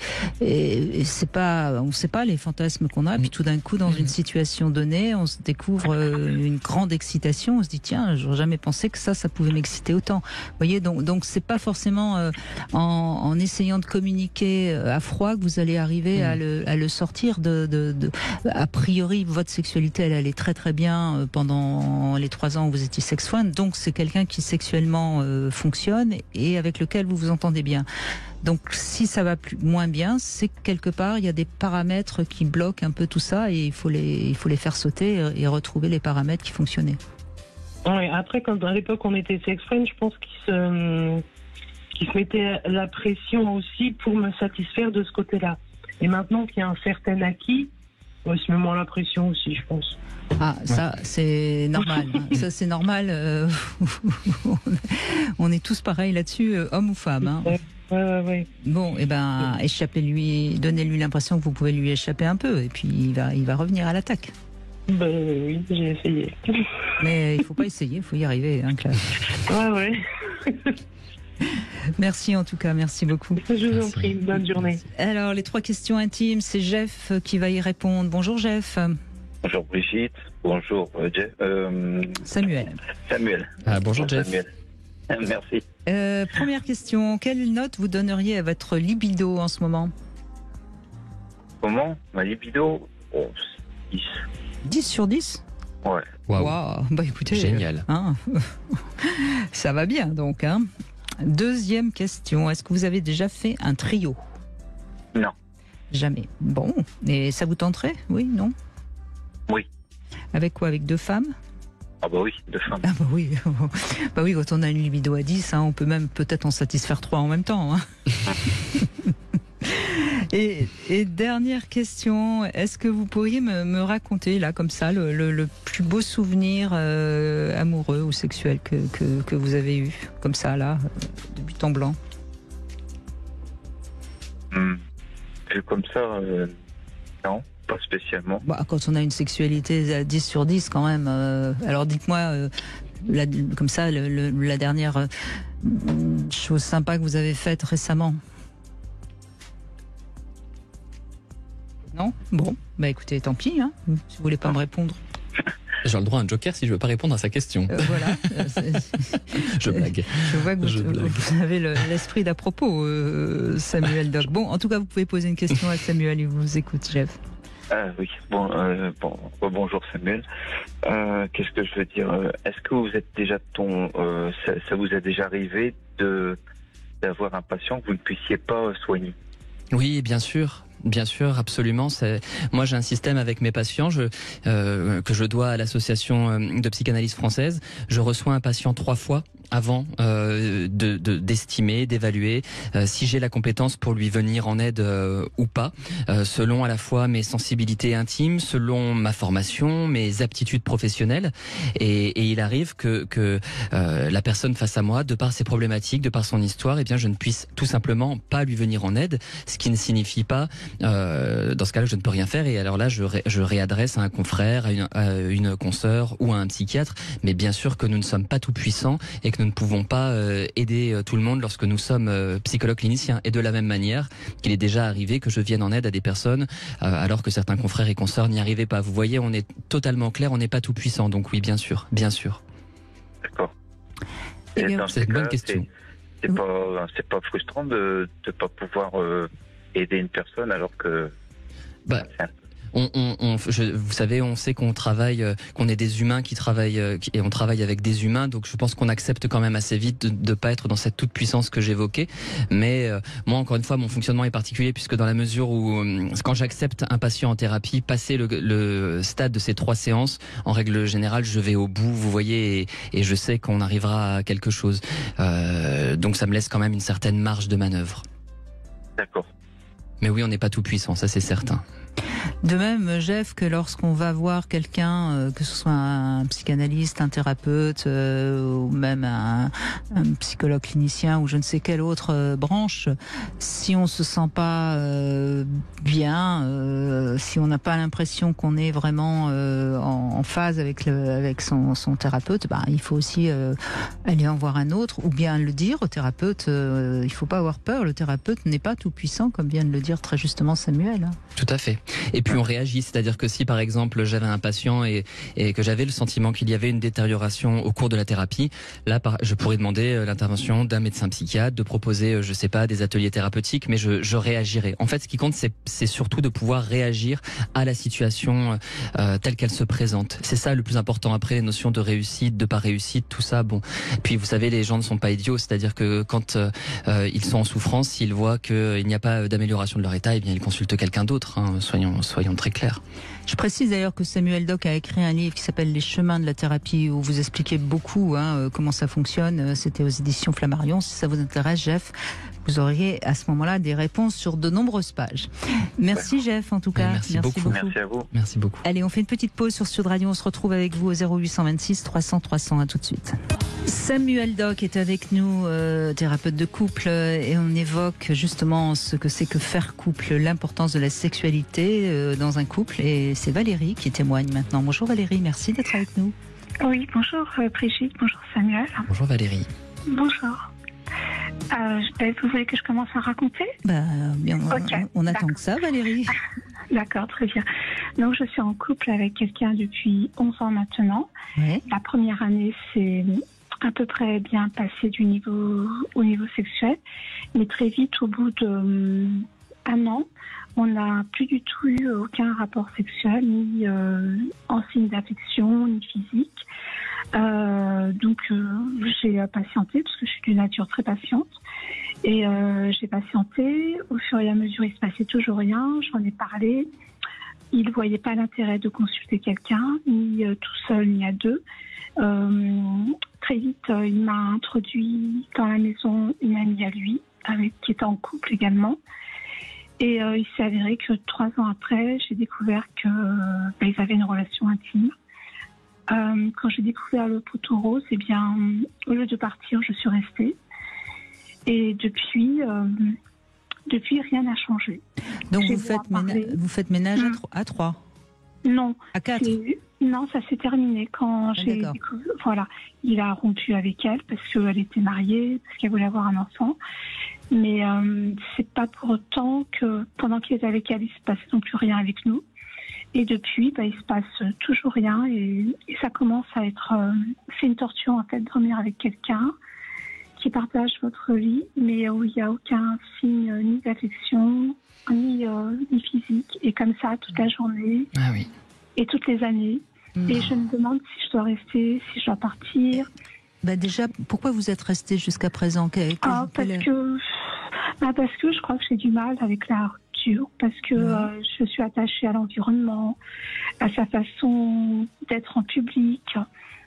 pas, on sait pas les fantasmes qu'on a, puis tout d'un coup, dans une situation donnée, on se découvre une grande excitation, on se dit tiens, j'aurais jamais pensé que ça pouvait m'exciter autant. Vous voyez, donc c'est pas forcément en essayant de communiquer à froid que vous allez arriver à le sortir a priori, votre sexualité, elle allait très très bien pendant les 3 ans où vous étiez sex friend, donc c'est quelqu'un qui sexuellement fonctionne et avec lequel vous vous entendez bien. Donc si ça va moins bien, c'est que quelque part il y a des paramètres qui bloquent un peu tout ça et il faut les faire sauter et retrouver les paramètres qui fonctionnaient. Ouais, après, quand à l'époque on était sex friend, je pense qu'il se mettait la pression aussi pour me satisfaire de ce côté-là. Et maintenant qu'il y a un certain acquis, il se met moins la pression aussi, je pense. Ah, ça, c'est normal. Ça, c'est normal. On est tous pareils là-dessus, hommes ou femmes. Hein. Ouais. Bon, échappez-lui, donnez-lui l'impression que vous pouvez lui échapper un peu, et puis il va revenir à l'attaque. Oui, j'ai essayé. Mais il faut pas essayer, il faut y arriver, hein, Claire. Ouais. Merci en tout cas, merci beaucoup. Je vous en prie, bonne journée. Alors, les 3 questions intimes, c'est Jeff qui va y répondre. Bonjour Jeff. Bonjour Brigitte, bonjour Jeff. Samuel. Samuel. Bonjour Jeff. Samuel. Merci. Première question, quelle note vous donneriez à votre libido en ce moment? Comment? Ma libido? 10. 10 sur 10? Ouais. Waouh. Wow. Bah écoutez, Génial. Ça va bien donc. Hein. Deuxième question, est-ce que vous avez déjà fait un trio? Non. Jamais. Bon, et ça vous tenterait? Oui, non? Oui. Avec quoi? Avec 2 femmes? Ah bah oui, 2 femmes. Ah bah oui. Bah oui, quand on a une libido à 10, hein, on peut même peut-être en satisfaire 3 en même temps. Hein. Et dernière question, est-ce que vous pourriez me raconter là comme ça le plus beau souvenir amoureux ou sexuel que vous avez eu comme ça là, de but en blanc? Comme ça, non, pas spécialement. Bah, quand on a une sexualité à 10 sur 10 quand même, alors dites-moi comme ça la dernière chose sympa que vous avez faite récemment. Non? Bon, bah écoutez, tant pis, hein, si vous voulez pas me répondre. J'ai le droit à un joker si je veux pas répondre à sa question. Voilà. Je blague. Je vois que vous avez l'esprit d'à propos, Samuel Doc. Bon, en tout cas, vous pouvez poser une question à Samuel, il vous écoute, Jeff. Ah oui, bonjour Samuel. Qu'est-ce que je veux dire? Est-ce que vous êtes déjà ça vous est déjà arrivé d'avoir un patient que vous ne puissiez pas soigner? Oui, bien sûr. Bien sûr, absolument. Moi, j'ai un système avec mes patients que je dois à l'association de psychanalyse française. Je reçois un patient 3 fois avant d'estimer, d'évaluer si j'ai la compétence pour lui venir en aide ou pas, selon à la fois mes sensibilités intimes, selon ma formation, mes aptitudes professionnelles. Et il arrive que la personne face à moi, de par ses problématiques, de par son histoire, eh bien, je ne puisse tout simplement pas lui venir en aide, ce qui ne signifie pas dans ce cas-là, je ne peux rien faire. Et alors là, je réadresse à un confrère, à une consoeur ou à un psychiatre. Mais bien sûr que nous ne sommes pas tout puissants et que nous ne pouvons pas aider tout le monde lorsque nous sommes psychologues cliniciens. Et de la même manière qu'il est déjà arrivé que je vienne en aide à des personnes alors que certains confrères et consoeurs n'y arrivaient pas. Vous voyez, on est totalement clair, on n'est pas tout puissant. Donc oui, bien sûr, bien sûr. D'accord. C'est une bonne question. C'est pas frustrant de ne pas pouvoir aider une personne alors que... vous savez, on sait qu'on travaille, qu'on est des humains qui travaillent et on travaille avec des humains, donc je pense qu'on accepte quand même assez vite de pas être dans cette toute puissance que j'évoquais. Mais moi, encore une fois, mon fonctionnement est particulier puisque dans la mesure où quand j'accepte un patient en thérapie, passer le stade de ces 3 séances, en règle générale, je vais au bout, vous voyez, et je sais qu'on arrivera à quelque chose. Donc ça me laisse quand même une certaine marge de manœuvre. D'accord. Mais oui, on n'est pas tout puissant, ça c'est certain. De même, Jeff, que lorsqu'on va voir quelqu'un, que ce soit un psychanalyste, un thérapeute ou même un psychologue clinicien ou je ne sais quelle autre branche, si on se sent pas bien, si on n'a pas l'impression qu'on est vraiment en phase avec son thérapeute, il faut aussi aller en voir un autre ou bien le dire au thérapeute. Il faut pas avoir peur, le thérapeute n'est pas tout puissant, comme vient de le dire très justement Samuel. Tout à fait. Et puis on réagit, c'est-à-dire que si par exemple j'avais un patient et que j'avais le sentiment qu'il y avait une détérioration au cours de la thérapie, là je pourrais demander l'intervention d'un médecin psychiatre, de proposer, je sais pas, des ateliers thérapeutiques, mais je réagirai. En fait, ce qui compte, c'est surtout de pouvoir réagir à la situation telle qu'elle se présente. C'est ça le plus important. Après, les notions de réussite, de pas réussite, tout ça, bon. Puis vous savez, les gens ne sont pas idiots, c'est-à-dire que quand ils sont en souffrance, s'ils voient qu'il n'y a pas d'amélioration de leur état, eh bien ils consultent quelqu'un d'autre. Hein. Soyons très clairs. Je précise d'ailleurs que Samuel Doc a écrit un livre qui s'appelle Les chemins de la thérapie où vous expliquez beaucoup comment ça fonctionne. C'était aux éditions Flammarion. Si ça vous intéresse, Jeff, vous auriez à ce moment-là des réponses sur de nombreuses pages. Merci Jeff en tout cas. Merci beaucoup. Merci à vous. Merci beaucoup. Allez, on fait une petite pause sur Sud Radio. On se retrouve avec vous au 0826 300 300. À tout de suite. Samuel Doc est avec nous, thérapeute de couple, et on évoque justement ce que c'est que faire couple, l'importance de la sexualité dans un couple. Et c'est Valérie qui témoigne maintenant. Bonjour Valérie, merci d'être avec nous. Oui, bonjour Brigitte, bonjour Samuel. Bonjour Valérie. Bonjour. Vous voulez que je commence à raconter? Bien, okay, on attend que ça Valérie. D'accord, très bien. Donc, je suis en couple avec quelqu'un depuis 11 ans maintenant. Ouais. La première année, c'est à peu près bien passé au niveau sexuel. Mais très vite, au bout d'1 an, on n'a plus du tout eu aucun rapport sexuel, ni en signe d'affection, ni physique. Donc, j'ai patienté, parce que je suis d'une nature très patiente. Et j'ai patienté. Au fur et à mesure, il se passait toujours rien. J'en ai parlé. Il ne voyait pas l'intérêt de consulter quelqu'un, ni tout seul, ni à deux. Très vite, il m'a introduit dans la maison une amie à lui, qui était en couple également. Et il s'est avéré que 3 ans après, j'ai découvert qu'ils avaient une relation intime. Quand j'ai découvert le poteau rose, eh bien, au lieu de partir, je suis restée. Et depuis, rien n'a changé. Donc vous faites ménage à 3? Non. À 4? Non, ça s'est terminé quand j'ai découvert. Voilà, il a rompu avec elle parce qu'elle était mariée, parce qu'elle voulait avoir un enfant. Mais c'est pas pour autant que pendant qu'il était avec elle, il se passait non plus rien avec nous. Et depuis, il se passe toujours rien et ça commence à être... c'est une torture en fait de dormir avec quelqu'un qui partage votre lit, mais où il n'y a aucun signe ni d'affection, ni physique. Et comme ça, toute la journée et toutes les années. Et je me demande si je dois rester, si je dois partir. Déjà, pourquoi vous êtes resté jusqu'à présent? Parce que je crois que j'ai du mal avec la rupture, parce que je suis attachée à l'environnement, à sa façon d'être en public.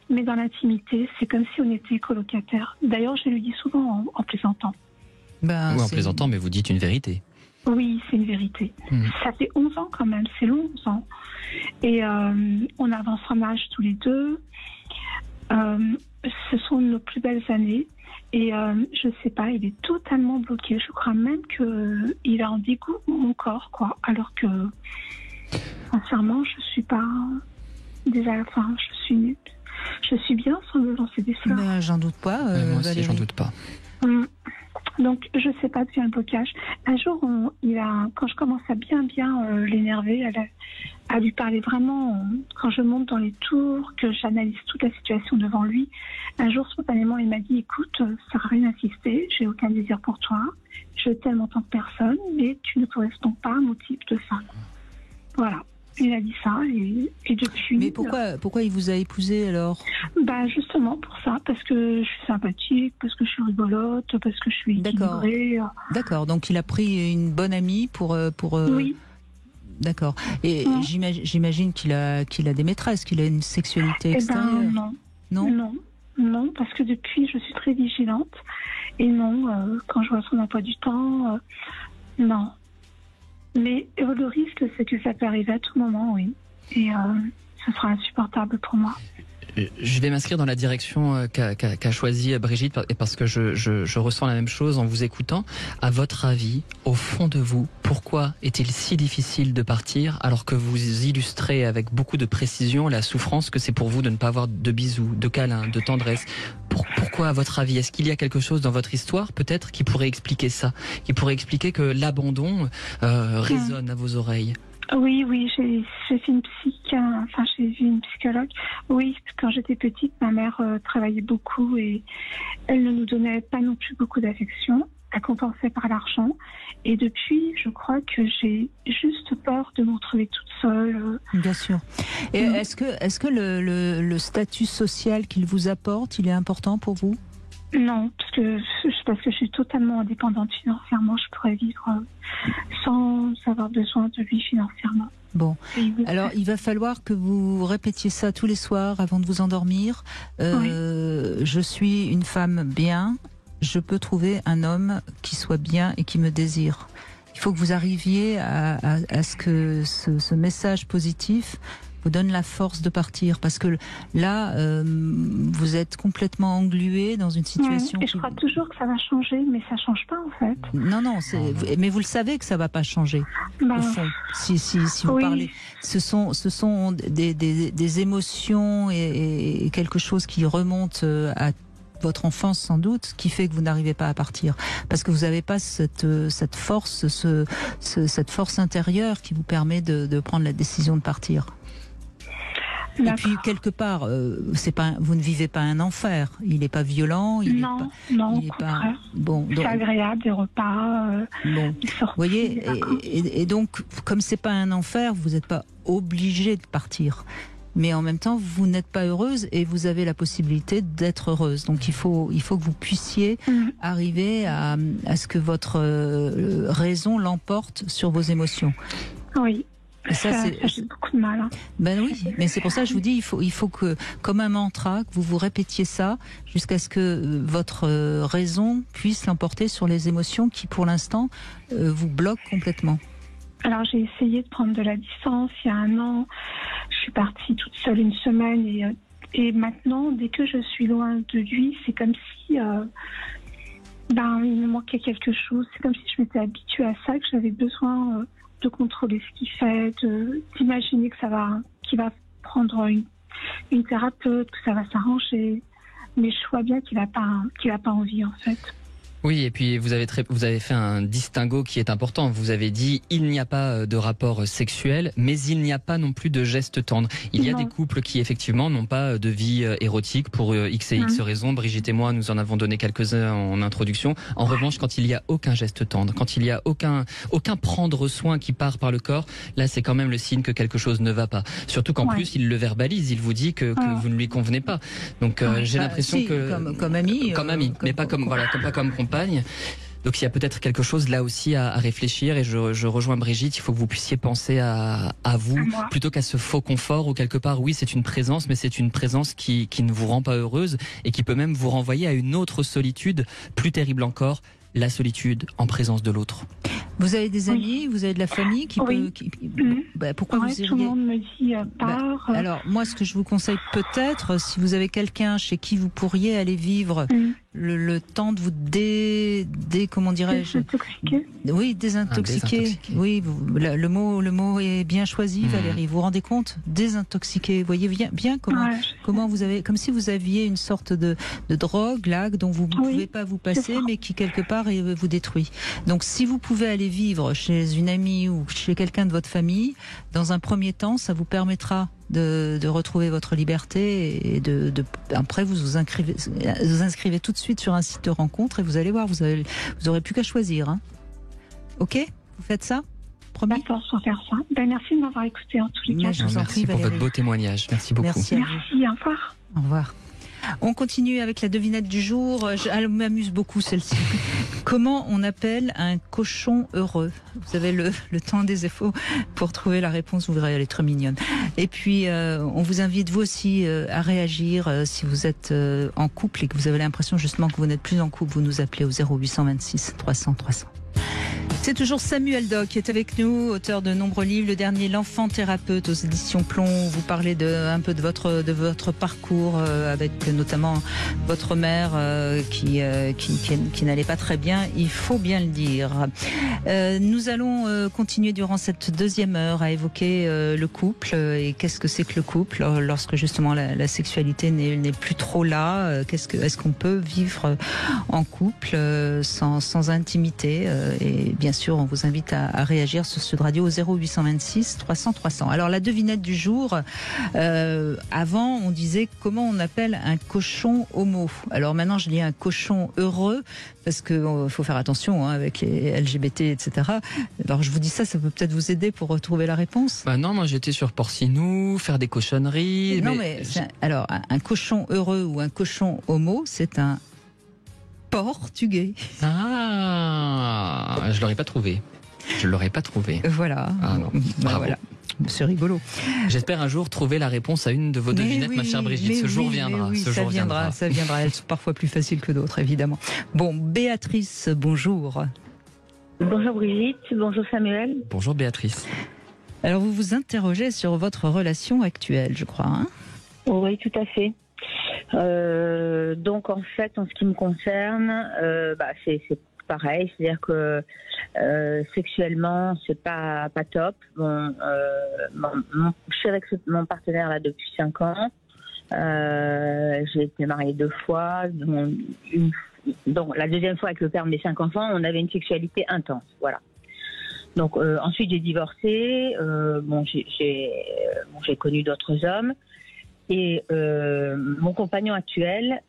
Mais dans l'intimité, c'est comme si on était colocataires. D'ailleurs, je lui dis souvent en plaisantant. Oui, en plaisantant, mais vous dites une vérité. Oui, c'est une vérité. Ça fait 11 ans quand même, c'est long, 11 ans. Et on avance en âge tous les deux. Ce sont nos plus belles années. Et je sais pas, il est totalement bloqué. Je crois même qu'il a en dégoût mon corps, quoi. Alors que, sincèrement, je suis pas... Je suis bien sans me lancer des fleurs. J'en doute pas. Moi aussi, j'en doute pas. Donc, je sais pas d'où vient le blocage. Un jour, quand je commence à bien l'énerver, à lui parler vraiment, quand je monte dans les tours, que j'analyse toute la situation devant lui, un jour, spontanément, il m'a dit, écoute, ça sert à rien d'insister, j'ai aucun désir pour toi, je t'aime en tant que personne, mais tu ne corresponds pas à mon type de femme. Voilà. Il a dit ça et depuis... Mais pourquoi il vous a épousé alors? Justement pour ça, parce que je suis sympathique, parce que je suis rigolote, parce que je suis équilibrée. D'accord, donc il a pris une bonne amie pour... Oui. D'accord. Et j'imagine qu'il a des maîtresses, qu'il a une sexualité extérieure. Non, parce que depuis je suis très vigilante. Et non, quand je vois son emploi du temps, non. Mais le risque, c'est que ça peut arriver à tout moment, oui. Et ce sera insupportable pour moi. Je vais m'inscrire dans la direction qu'a choisie Brigitte, parce que je ressens la même chose en vous écoutant. À votre avis, au fond de vous, pourquoi est-il si difficile de partir, alors que vous illustrez avec beaucoup de précision la souffrance que c'est pour vous de ne pas avoir de bisous, de câlins, de tendresse? Pourquoi, à votre avis? Est-ce qu'il y a quelque chose dans votre histoire, peut-être, qui pourrait expliquer ça, qui pourrait expliquer que l'abandon résonne à vos oreilles? Oui, j'ai fait j'ai vu une psychologue. Oui, quand j'étais petite, ma mère travaillait beaucoup et elle ne nous donnait pas non plus beaucoup d'affection. Elle compensait par l'argent. Et depuis, je crois que j'ai juste peur de me retrouver toute seule. Bien sûr. Et est-ce que le statut social qu'il vous apporte, il est important pour vous? Non, parce que je suis totalement indépendante financièrement. Je pourrais vivre sans avoir besoin de lui financièrement. Bon, alors il va falloir que vous répétiez ça tous les soirs avant de vous endormir. Je suis une femme bien, je peux trouver un homme qui soit bien et qui me désire. Il faut que vous arriviez à ce que ce message positif vous donne la force de partir, parce que là, vous êtes complètement englué dans une situation... Et je crois toujours que ça va changer, mais ça change pas en fait. Non, mais vous le savez que ça va pas changer, au fond, si vous parlez. Ce sont des émotions et quelque chose qui remonte votre enfance sans doute qui fait que vous n'arrivez pas à partir, parce que vous n'avez pas cette force, cette force intérieure qui vous permet de prendre la décision de partir. Et puis quelque part, vous ne vivez pas un enfer. Il n'est pas violent. Non, au contraire. Bon, c'est agréable, des repas, des sorties. Vous voyez, et donc, comme c'est pas un enfer, vous n'êtes pas obligé de partir. Mais en même temps, vous n'êtes pas heureuse et vous avez la possibilité d'être heureuse. Donc il faut que vous puissiez arriver à ce que votre raison l'emporte sur vos émotions. Oui. Et ça j'ai beaucoup de mal. Hein. Ben oui, mais c'est pour ça que je vous dis, il faut que, comme un mantra, que vous répétiez ça jusqu'à ce que votre raison puisse l'emporter sur les émotions qui, pour l'instant, vous bloquent complètement. Alors j'ai essayé de prendre de la distance. Il y a 1 an, je suis partie toute seule 1 semaine et maintenant, dès que je suis loin de lui, c'est comme si il me manquait quelque chose. C'est comme si je m'étais habituée à ça, que j'avais besoin de contrôler ce qu'il fait, d'imaginer qu'il va prendre une thérapeute, que ça va s'arranger. Mais je vois bien qu'il a pas envie en fait. Oui, et puis vous avez fait un distinguo qui est important. Vous avez dit il n'y a pas de rapport sexuel, mais il n'y a pas non plus de gestes tendres. Il y a des couples qui effectivement n'ont pas de vie érotique pour X et X raisons. Brigitte et moi, nous en avons donné quelques-uns en introduction. En revanche, quand il n'y a aucun geste tendre, quand il n'y a aucun prendre soin qui part par le corps, là c'est quand même le signe que quelque chose ne va pas. Surtout qu'en plus il le verbalise, il vous dit que vous ne lui convenez pas. Donc j'ai l'impression que comme ami, mais pas comme compagne. Donc il y a peut-être quelque chose là aussi à réfléchir et je rejoins Brigitte, il faut que vous puissiez penser à vous plutôt qu'à ce faux confort où quelque part oui c'est une présence mais c'est une présence qui ne vous rend pas heureuse et qui peut même vous renvoyer à une autre solitude plus terrible encore, la solitude en présence de l'autre. Vous avez des amis, vous avez de la famille qui peut... pourquoi vous iriez... Tout le monde me dit part. Alors moi ce que je vous conseille peut-être, si vous avez quelqu'un chez qui vous pourriez aller vivre le temps de vous comment dirais-je, désintoxiquer. Oui, désintoxiquer. Oui, le mot est bien choisi, Valérie. Vous vous rendez compte? Désintoxiquer. Vous voyez bien comment vous avez, comme si vous aviez une sorte de drogue là dont vous ne pouvez pas vous passer, mais qui quelque part vous détruit. Donc si vous pouvez aller vivre chez une amie ou chez quelqu'un de votre famille, dans un premier temps, ça vous permettra de retrouver votre liberté et après vous inscrivez tout de suite sur un site de rencontre et vous allez voir, vous aurez plus qu'à choisir. Hein. Ok, vous faites ça? Promis? D'accord, je vais faire ça. Merci de m'avoir écouté en tous les cas. Merci pour votre beau témoignage. Merci beaucoup. Merci, au revoir. Au revoir. On continue avec la devinette du jour. Elle m'amuse beaucoup celle-ci. Comment on appelle un cochon heureux? Vous avez le temps des efforts pour trouver la réponse. Vous verrez, elle est très mignonne. Et puis, on vous invite vous aussi à réagir si vous êtes en couple et que vous avez l'impression justement que vous n'êtes plus en couple. Vous nous appelez au 0826 300 300. C'est toujours Samuel Doc qui est avec nous, auteur de nombreux livres. Le dernier, L'enfant thérapeute aux éditions Plomb. Vous parlez un peu de votre parcours avec notamment votre mère qui n'allait pas très bien. Il faut bien le dire. Nous allons continuer durant cette deuxième heure à évoquer le couple et qu'est-ce que c'est que le couple lorsque justement la sexualité n'est plus trop là. Est-ce qu'on peut vivre en couple sans intimité et bien sûr, on vous invite à réagir sur Sud Radio au 0826 300 300. Alors, la devinette du jour, avant, on disait comment on appelle un cochon homo. Alors maintenant, je dis un cochon heureux, parce qu'il faut faire attention avec les LGBT, etc. Alors, je vous dis ça peut peut-être vous aider pour retrouver la réponse. Non, moi j'étais sur Porcinou, faire des cochonneries. Non, mais alors, un cochon heureux ou un cochon homo, c'est un portugais. Ah, je l'aurais pas trouvé. Voilà. Ah non. Voilà. C'est rigolo. J'espère un jour trouver la réponse à une de vos devinettes, ma chère Brigitte. Ce jour viendra. Ça viendra. Elles sont parfois plus faciles que d'autres, évidemment. Bon, Béatrice, bonjour. Bonjour Brigitte, bonjour Samuel. Bonjour Béatrice. Alors, vous vous interrogez sur votre relation actuelle, je crois. Hein? Oui, tout à fait. Donc en fait, en ce qui me concerne, c'est pareil, c'est-à-dire que sexuellement, c'est pas top. Je suis avec mon partenaire là depuis 5 ans. J'ai été mariée 2 fois, donc la deuxième fois avec le père de mes 5 enfants, on avait une sexualité intense, voilà. Donc ensuite j'ai divorcé, j'ai connu d'autres hommes et mon compagnon actuel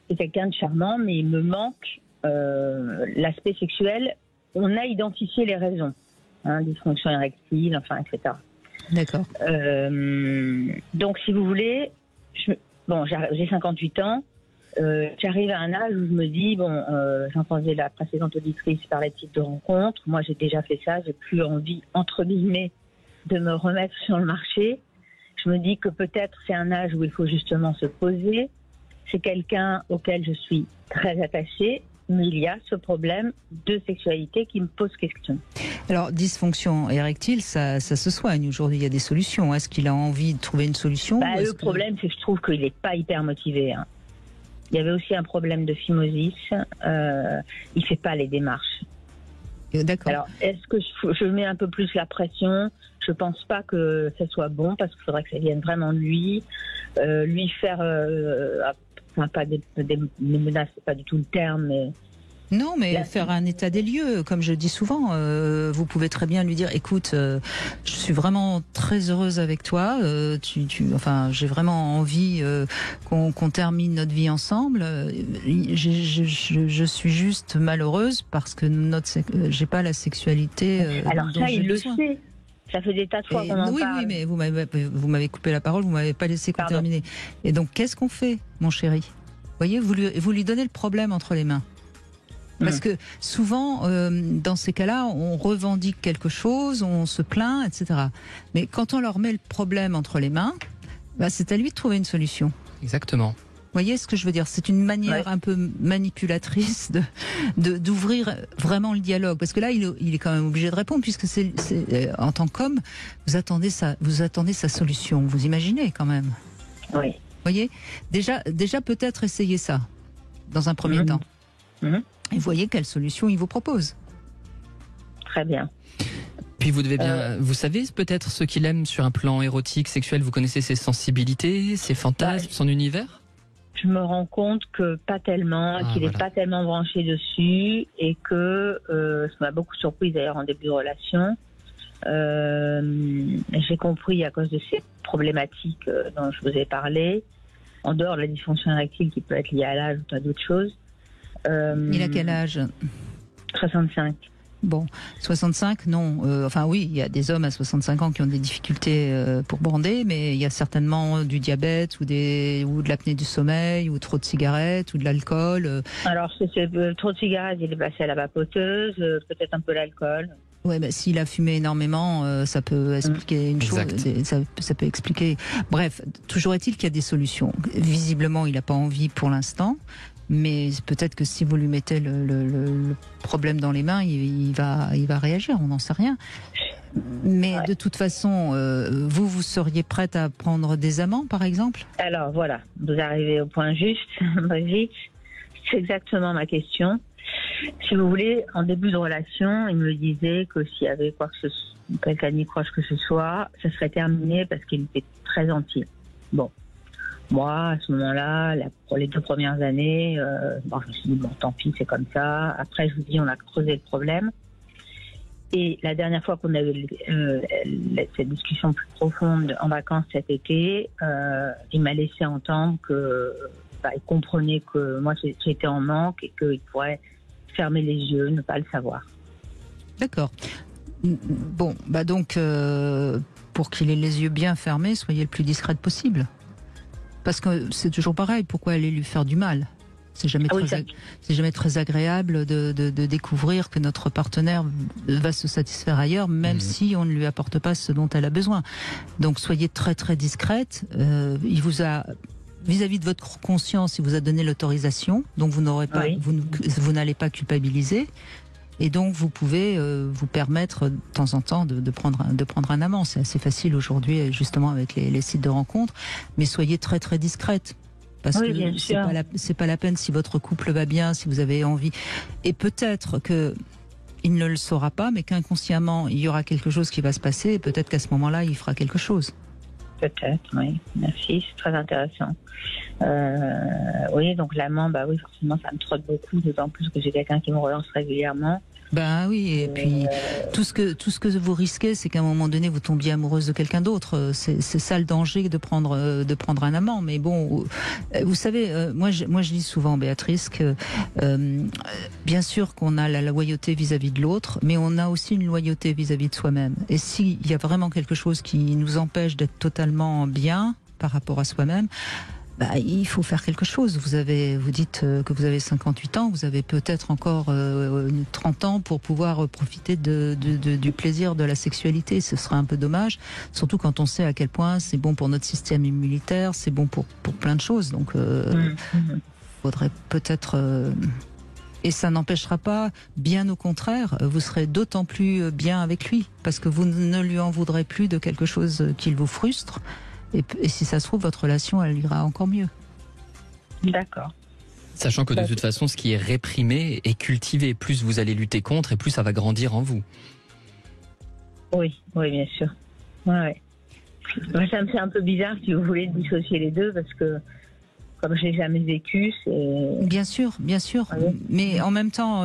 est quelqu'un de charmant, mais il me manque l'aspect sexuel. On a identifié les raisons, dysfonction érectile, enfin, etc. D'accord. Donc si vous voulez, j'ai 58 ans. J'arrive à un âge où je me dis, j'entendais la précédente auditrice parler de type de rencontre. Moi, j'ai déjà fait ça. J'ai plus envie, entre guillemets, de me remettre sur le marché. Je me dis que peut-être c'est un âge où il faut justement se poser. C'est quelqu'un auquel je suis très attachée, mais il y a ce problème de sexualité qui me pose question. Alors, dysfonction érectile, ça se soigne. Aujourd'hui, il y a des solutions. Est-ce qu'il a envie de trouver une solution Le problème, c'est que je trouve qu'il n'est pas hyper motivé. Il y avait aussi un problème de phimosis. Il fait pas les démarches. D'accord. Alors, est-ce que je mets un peu plus la pression? Je pense pas que ça soit bon parce qu'il faudrait que ça vienne vraiment de lui. Lui faire, pas des menaces, c'est pas du tout le terme, mais. Non, mais faire un état des lieux, comme je dis souvent, vous pouvez très bien lui dire, écoute, je suis vraiment très heureuse avec toi, j'ai vraiment envie qu'on termine notre vie ensemble. Je suis juste malheureuse parce que j'ai pas la sexualité. Alors ça, il le sait. Ça fait des tas de fois qu'on en parle. Oui, mais vous m'avez coupé la parole, vous m'avez pas laissé terminer. Et donc, qu'est-ce qu'on fait, mon chéri? Vous voyez, vous lui donnez le problème entre les mains. Parce que souvent, dans ces cas-là, on revendique quelque chose, on se plaint, etc. Mais quand on leur met le problème entre les mains, c'est à lui de trouver une solution. Exactement. Vous voyez ce que je veux dire? C'est une manière un peu manipulatrice d'ouvrir vraiment le dialogue. Parce que là, il est quand même obligé de répondre, puisque en tant qu'homme, vous attendez sa solution. Vous imaginez quand même? Oui. Vous voyez? Déjà peut-être essayer ça, dans un premier temps. Et voyez quelle solution il vous propose. Très bien. Puis vous devez bien, vous savez peut-être ce qu'il aime sur un plan érotique, sexuel. Vous connaissez ses sensibilités, ses fantasmes, son univers? Je me rends compte que pas tellement, qu'il n'est pas tellement branché dessus et que ça m'a beaucoup surprise d'ailleurs en début de relation. J'ai compris à cause de ces problématiques dont je vous ai parlé, en dehors de la dysfonction érectile qui peut être liée à l'âge ou à d'autres choses. Il a quel âge? 65. Bon, 65, non. Oui, il y a des hommes à 65 ans qui ont des difficultés pour bander, mais il y a certainement du diabète ou de l'apnée du sommeil ou trop de cigarettes ou de l'alcool. Alors, c'est trop de cigarettes, il est passé à la vapoteuse, peut-être un peu l'alcool. Ouais, s'il a fumé énormément, ça peut expliquer une chose. Ça peut expliquer. Bref, toujours est-il qu'il y a des solutions. Visiblement, il n'a pas envie pour l'instant. Mais peut-être que si vous lui mettez le problème dans les mains, il va réagir, on n'en sait rien. Mais de toute façon, vous seriez prête à prendre des amants, par exemple? Alors voilà, vous arrivez au point juste, Brigitte. C'est exactement ma question. Si vous voulez, en début de relation, il me disait que s'il y avait quelqu'un de proche que ce soit, ça serait terminé parce qu'il était très entier. Bon. Moi, à ce moment-là, pour les 2 premières années, je me suis dit, tant pis, c'est comme ça. Après, je vous dis, on a creusé le problème. Et la dernière fois qu'on a eu cette discussion plus profonde en vacances cet été, il m'a laissé entendre il comprenait que moi, j'étais en manque et qu'il pourrait fermer les yeux, ne pas le savoir. D'accord. Bon, donc, pour qu'il ait les yeux bien fermés, soyez le plus discrète possible. Parce que c'est toujours pareil, pourquoi aller lui faire du mal? C'est jamais très agréable de découvrir que notre partenaire va se satisfaire ailleurs, même si on ne lui apporte pas ce dont elle a besoin. Donc soyez très très discrète. Il vous a, vis-à-vis de votre conscience, il vous a donné l'autorisation, donc vous n'allez pas culpabiliser. Et donc vous pouvez vous permettre de temps en temps de prendre un amant. C'est assez facile aujourd'hui, justement avec les sites de rencontres. Mais soyez très très discrète, parce que c'est pas la peine si votre couple va bien, si vous avez envie. Et peut-être que il ne le saura pas, mais qu'inconsciemment il y aura quelque chose qui va se passer. Et peut-être qu'à ce moment-là, il fera quelque chose. Peut-être, oui. Merci, c'est très intéressant. Oui, donc l'amant, bah oui, forcément, ça me trotte beaucoup, d'autant plus que j'ai quelqu'un qui me relance régulièrement. Ben oui, et puis tout ce que vous risquez, c'est qu'à un moment donné, vous tombiez amoureuse de quelqu'un d'autre. C'est ça le danger de prendre un amant. Mais bon, vous savez, moi je dis souvent, Béatrice, que bien sûr qu'on a la loyauté vis-à-vis de l'autre, mais on a aussi une loyauté vis-à-vis de soi-même. Et s'il y a vraiment quelque chose qui nous empêche d'être totalement bien par rapport à soi-même, il faut faire quelque chose. Vous dites que vous avez 58 ans, vous avez peut-être encore 30 ans pour pouvoir profiter du plaisir de la sexualité. Ce serait un peu dommage, surtout quand on sait à quel point c'est bon pour notre système immunitaire, c'est bon pour plein de choses. Donc, faudrait peut-être... Et ça n'empêchera pas, bien au contraire, vous serez d'autant plus bien avec lui, parce que vous ne lui en voudrez plus de quelque chose qui vous frustre. Et si ça se trouve, votre relation, elle ira encore mieux. D'accord. Sachant que de toute façon, ce qui est réprimé est cultivé. Plus vous allez lutter contre, et plus ça va grandir en vous. Oui, bien sûr. Ouais. Ça me fait un peu bizarre, si vous voulez, de dissocier les deux, parce que comme je l'ai jamais vécu, c'est... Bien sûr. Ouais. Mais en même temps,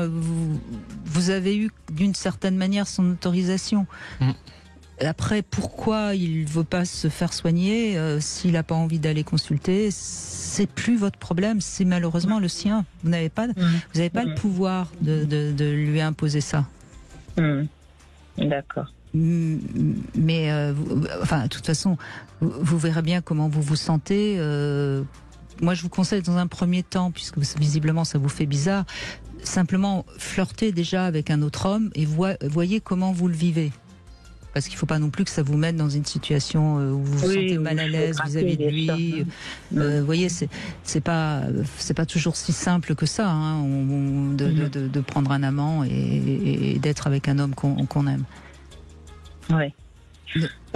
vous avez eu d'une certaine manière son autorisation. Après, pourquoi il ne veut pas se faire soigner, s'il n'a pas envie d'aller consulter, c'est plus votre problème, c'est malheureusement le sien. Vous n'avez pas le pouvoir de lui imposer ça. D'accord. Mais, de toute façon, vous verrez bien comment vous vous sentez. Moi, je vous conseille dans un premier temps, puisque visiblement ça vous fait bizarre, simplement flirter déjà avec un autre homme et voyez comment vous le vivez. Parce qu'il ne faut pas non plus que ça vous mette dans une situation où vous vous sentez mal à l'aise vis-à-vis de lui. Vous voyez, c'est pas toujours si simple que ça, de prendre un amant et d'être avec un homme qu'on aime. Oui.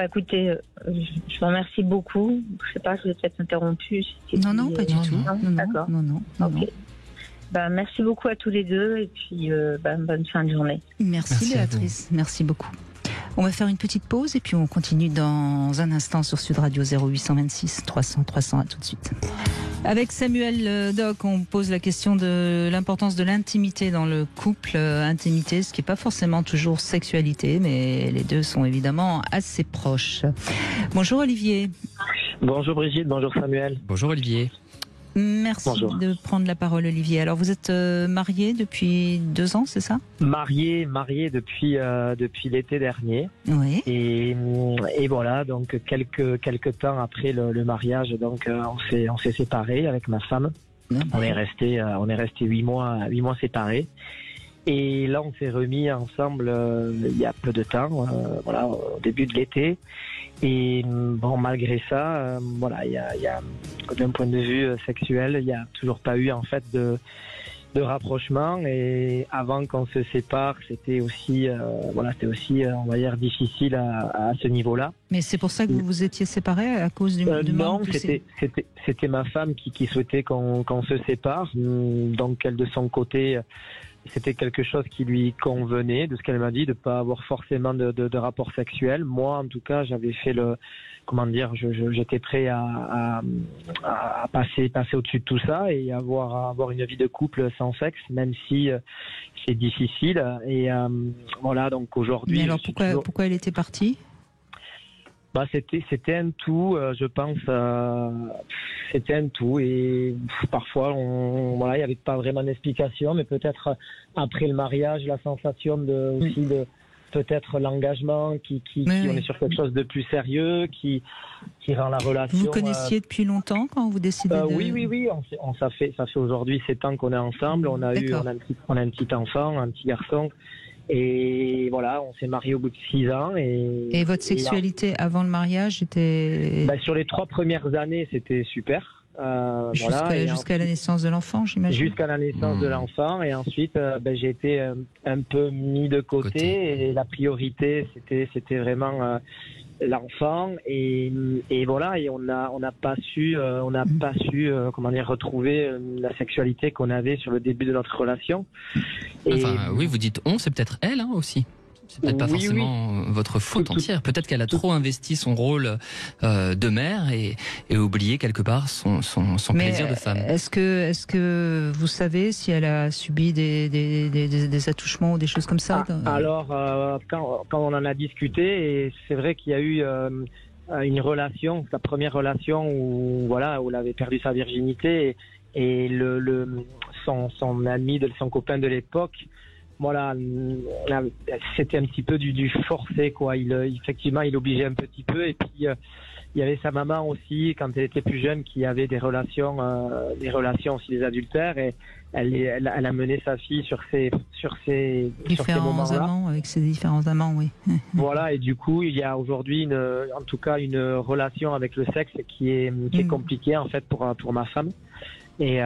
Écoutez, je vous remercie beaucoup. Je ne sais pas, je vous ai peut-être interrompu. Non, pas du tout. D'accord. Non. Ok. Merci beaucoup à tous les deux et puis bonne fin de journée. Merci Béatrice, merci beaucoup. On va faire une petite pause et puis on continue dans un instant sur Sud Radio 0826 300 300. À tout de suite. Avec Samuel Doc, on pose la question de l'importance de l'intimité dans le couple. Intimité, ce qui n'est pas forcément toujours sexualité, mais les deux sont évidemment assez proches. Bonjour Olivier. Bonjour Brigitte, bonjour Samuel. Bonjour Olivier. Merci de prendre la parole, Olivier. Alors, vous êtes marié depuis 2 ans, c'est ça ? Marié depuis l'été dernier. Oui. Et voilà, donc quelques temps après le mariage, donc on s'est séparés avec ma femme. On est resté 8 mois séparés. Et là, on s'est remis ensemble il y a peu de temps, au début de l'été. Et bon, malgré ça, il y a d'un point de vue sexuel, il n'y a toujours pas eu en fait de rapprochement. Et avant qu'on se sépare, c'était aussi, on va dire, difficile à ce niveau-là. Mais c'est pour ça que vous vous étiez séparés à cause du non, c'était ma femme qui souhaitait qu'on se sépare. Donc elle, de son côté, c'était quelque chose qui lui convenait, de ce qu'elle m'a dit, de pas avoir forcément de rapport sexuel. Moi, en tout cas, j'avais fait j'étais prêt à passer au-dessus de tout ça et avoir une vie de couple sans sexe, même si c'est difficile. Et donc aujourd'hui. Mais alors pourquoi elle était partie ? C'était un tout, je pense. C'était un tout et parfois, il n'y avait pas vraiment d'explication, mais peut-être après le mariage, la sensation aussi de peut-être l'engagement on est sur quelque chose de plus sérieux, qui rend la relation. Vous connaissiez depuis longtemps quand vous décidez de... Oui. Ça fait aujourd'hui 7 ans qu'on est ensemble. On a un petit enfant, un petit garçon. Et voilà, on s'est mariés au bout de 6 ans. Et votre sexualité avant le mariage était... Sur les 3 premières années, c'était super. Jusqu'à la naissance de l'enfant, j'imagine. Jusqu'à la naissance de l'enfant. Et ensuite, j'ai été un peu mis de côté. Et la priorité, c'était vraiment... l'enfant et voilà, et on n'a pas su retrouver la sexualité qu'on avait sur le début de notre relation. Oui, vous dites on, c'est peut-être elle aussi. C'est peut-être pas forcément votre faute entière. Peut-être qu'elle a trop investi son rôle de mère et oublié quelque part son plaisir de femme. Est-ce que vous savez si elle a subi des attouchements ou des choses comme ça? Alors, quand on en a discuté, et c'est vrai qu'il y a eu une relation, sa première relation où elle avait perdu sa virginité et son ami, son copain de l'époque. Voilà, c'était un petit peu du forcé, quoi. Effectivement, il obligeait un petit peu. Et puis, il y avait sa maman aussi, quand elle était plus jeune, qui avait des relations aussi, des adultères. Et elle a mené sa fille sur ces moments-là. Amants, avec ses différents amants, oui. Voilà, et du coup, il y a aujourd'hui une relation avec le sexe qui est compliquée, en fait, pour ma femme. Et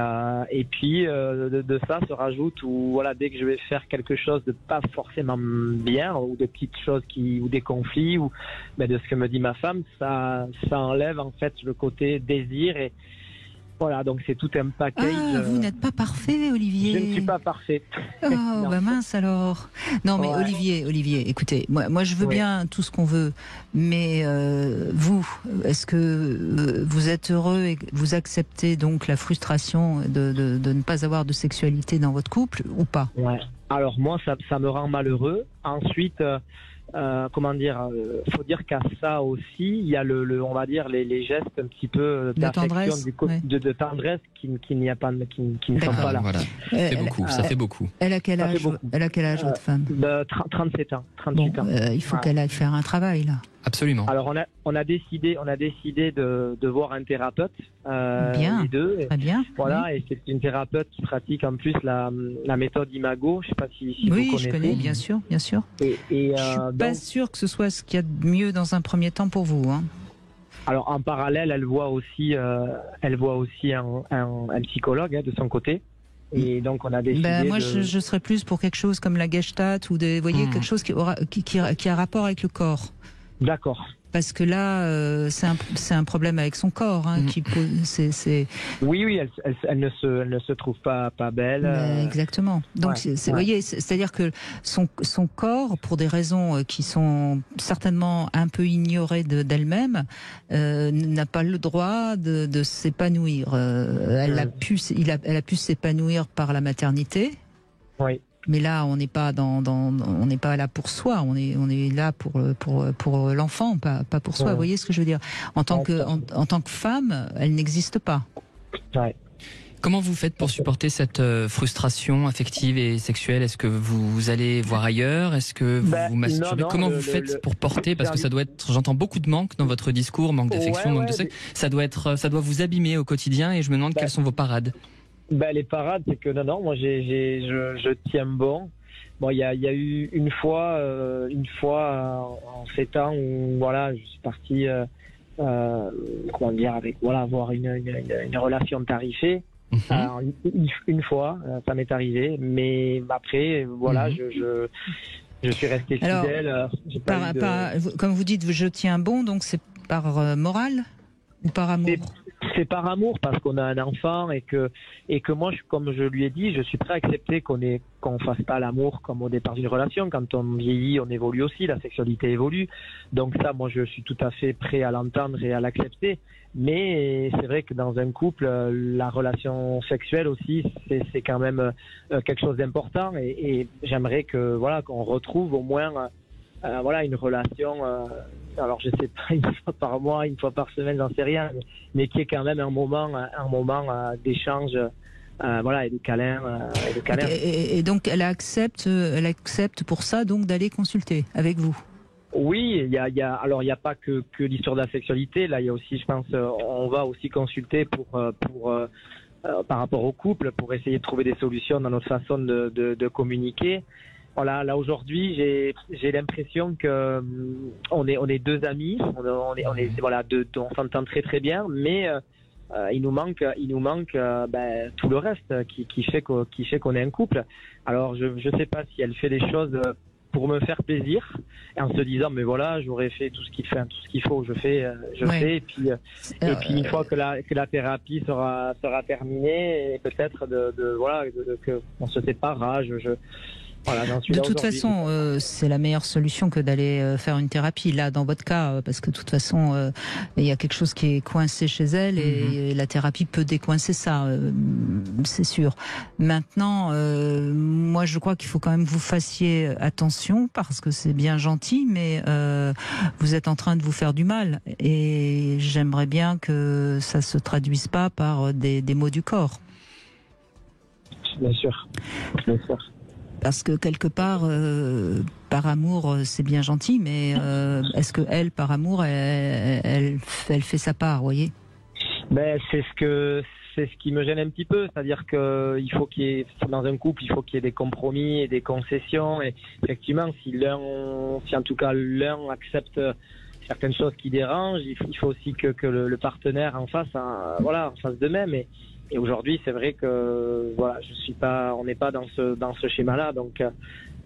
puis de ça se rajoute où dès que je vais faire quelque chose de pas forcément bien ou de petites choses ou des conflits ou de ce que me dit ma femme, ça enlève en fait le côté désir et voilà, donc c'est tout un package. Ah, vous n'êtes pas parfait, Olivier. Je ne suis pas parfait. Oh, bah mince alors. Non, mais ouais. Olivier, écoutez, moi je veux bien tout ce qu'on veut, mais vous, est-ce que vous êtes heureux et vous acceptez donc la frustration de ne pas avoir de sexualité dans votre couple ou pas? Ouais. Alors moi, ça me rend malheureux. Ensuite, faut dire qu'à ça aussi, il y a on va dire les gestes un petit peu d'affection, de tendresse qui n'y a pas, qui ne sont pas là. Voilà. Ça fait beaucoup. Elle a quel âge votre femme? 37 ans. 38 ans. Il faut qu'elle aille faire un travail là. Absolument. Alors on a décidé de voir un thérapeute, bien, les deux. Très bien. Voilà, oui. Et c'est une thérapeute qui pratique en plus la méthode Imago. Je ne sais pas si vous connaissez. Oui, je connais, bien sûr. Je suis pas sûre que ce soit ce qu'il y a de mieux dans un premier temps pour vous. Hein. Alors en parallèle, elle voit aussi un psychologue de son côté. Et donc on a décidé. Moi, je serais plus pour quelque chose comme la Gestalt ou quelque chose qui a rapport avec le corps. D'accord. Parce que là, c'est un problème avec son corps qui pose. Oui, elle ne se trouve pas belle. Exactement. Donc, vous voyez, c'est-à-dire que son corps, pour des raisons qui sont certainement un peu ignorées d'elle-même, n'a pas le droit de s'épanouir. Elle a pu s'épanouir par la maternité. Oui. Mais là, on n'est pas on n'est pas là pour soi. On est là pour l'enfant, pas pour soi. Vous voyez ce que je veux dire? En tant que femme, elle n'existe pas. Ouais. Comment vous faites pour supporter cette frustration affective et sexuelle? Est-ce que vous allez voir ailleurs? Est-ce que vous masturbez? Comment vous faites pour porter? Parce que ça doit être, j'entends beaucoup de manque dans votre discours, manque d'affection, manque de sexe. Ça doit vous abîmer au quotidien et je me demande quelles sont vos parades. Les parades, c'est que moi je tiens bon. Bon, il y a eu une fois en 7 ans où je suis parti avoir une relation tarifée. Une fois, ça m'est arrivé, mais après je suis resté fidèle. Comme vous dites, je tiens bon, donc c'est par morale ou par amour? C'est par amour parce qu'on a un enfant et que moi, comme je lui ai dit, je suis prêt à accepter qu'on fasse pas l'amour comme au départ d'une relation. Quand on vieillit, on évolue aussi, la sexualité évolue. Donc ça, moi, je suis tout à fait prêt à l'entendre et à l'accepter. Mais c'est vrai que dans un couple, la relation sexuelle aussi, c'est quand même quelque chose d'important et j'aimerais qu'on retrouve au moins une relation. Alors je sais pas, une fois par mois, une fois par semaine, j'en sais rien, mais qui est quand même un moment d'échange, et de câlins. Et donc elle accepte pour ça donc d'aller consulter avec vous. Oui, il y a pas que l'histoire de la sexualité. Là, il y a aussi, je pense, on va aussi consulter par rapport au couple pour essayer de trouver des solutions dans notre façon de communiquer. Voilà, là aujourd'hui, j'ai l'impression que on est deux amis, on s'entend très très bien, mais il nous manque tout le reste qui fait qu'on est un couple. Alors je sais pas si elle fait des choses pour me faire plaisir et en se disant mais voilà, j'aurais fait tout ce qu'il faut, je fais et puis une fois que la thérapie sera terminée et peut-être que on se séparera, Voilà, de toute façon, c'est la meilleure solution que d'aller faire une thérapie. Là, dans votre cas, parce que de toute façon, il y a quelque chose qui est coincé chez elle et la thérapie peut décoincer ça, c'est sûr. Maintenant, moi, je crois qu'il faut quand même que vous fassiez attention parce que c'est bien gentil, mais vous êtes en train de vous faire du mal. Et j'aimerais bien que ça se traduise pas par des maux du corps. Bien sûr. Parce que quelque part, par amour, c'est bien gentil, mais est-ce que elle, par amour, elle fait sa part, vous voyez ? Ben, c'est ce qui me gêne un petit peu, c'est-à-dire que il faut qu'il y ait, dans un couple, il faut qu'il y ait des compromis et des concessions. Et effectivement, si en tout cas l'un accepte certaines choses qui dérangent, il faut aussi que le partenaire en face, en fasse de même. Et aujourd'hui, c'est vrai que on n'est pas dans ce schéma-là. Donc,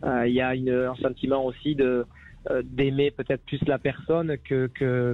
il y a un sentiment aussi d'aimer peut-être plus la personne que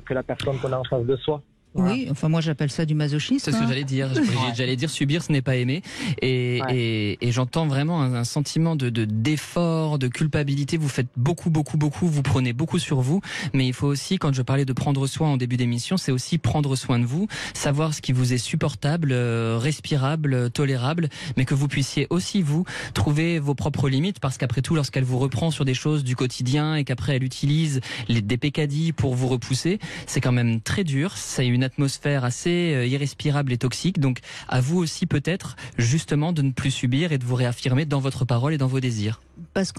la personne qu'on a en face de soi. Voilà. Oui, enfin moi j'appelle ça du masochisme. C'est ce que j'allais dire. J'allais dire subir, ce n'est pas aimer. Et j'entends vraiment un sentiment d'effort, de culpabilité. Vous faites beaucoup, vous prenez beaucoup sur vous. Mais il faut aussi, quand je parlais de prendre soin en début d'émission, c'est aussi prendre soin de vous, savoir ce qui vous est supportable, respirable, tolérable, mais que vous puissiez aussi, vous, trouver vos propres limites, parce qu'après tout, lorsqu'elle vous reprend sur des choses du quotidien et qu'après elle utilise des pécadilles pour vous repousser, c'est quand même très dur. C'est une atmosphère assez irrespirable et toxique. Donc, à vous aussi peut-être, justement, de ne plus subir et de vous réaffirmer dans votre parole et dans vos désirs. Parce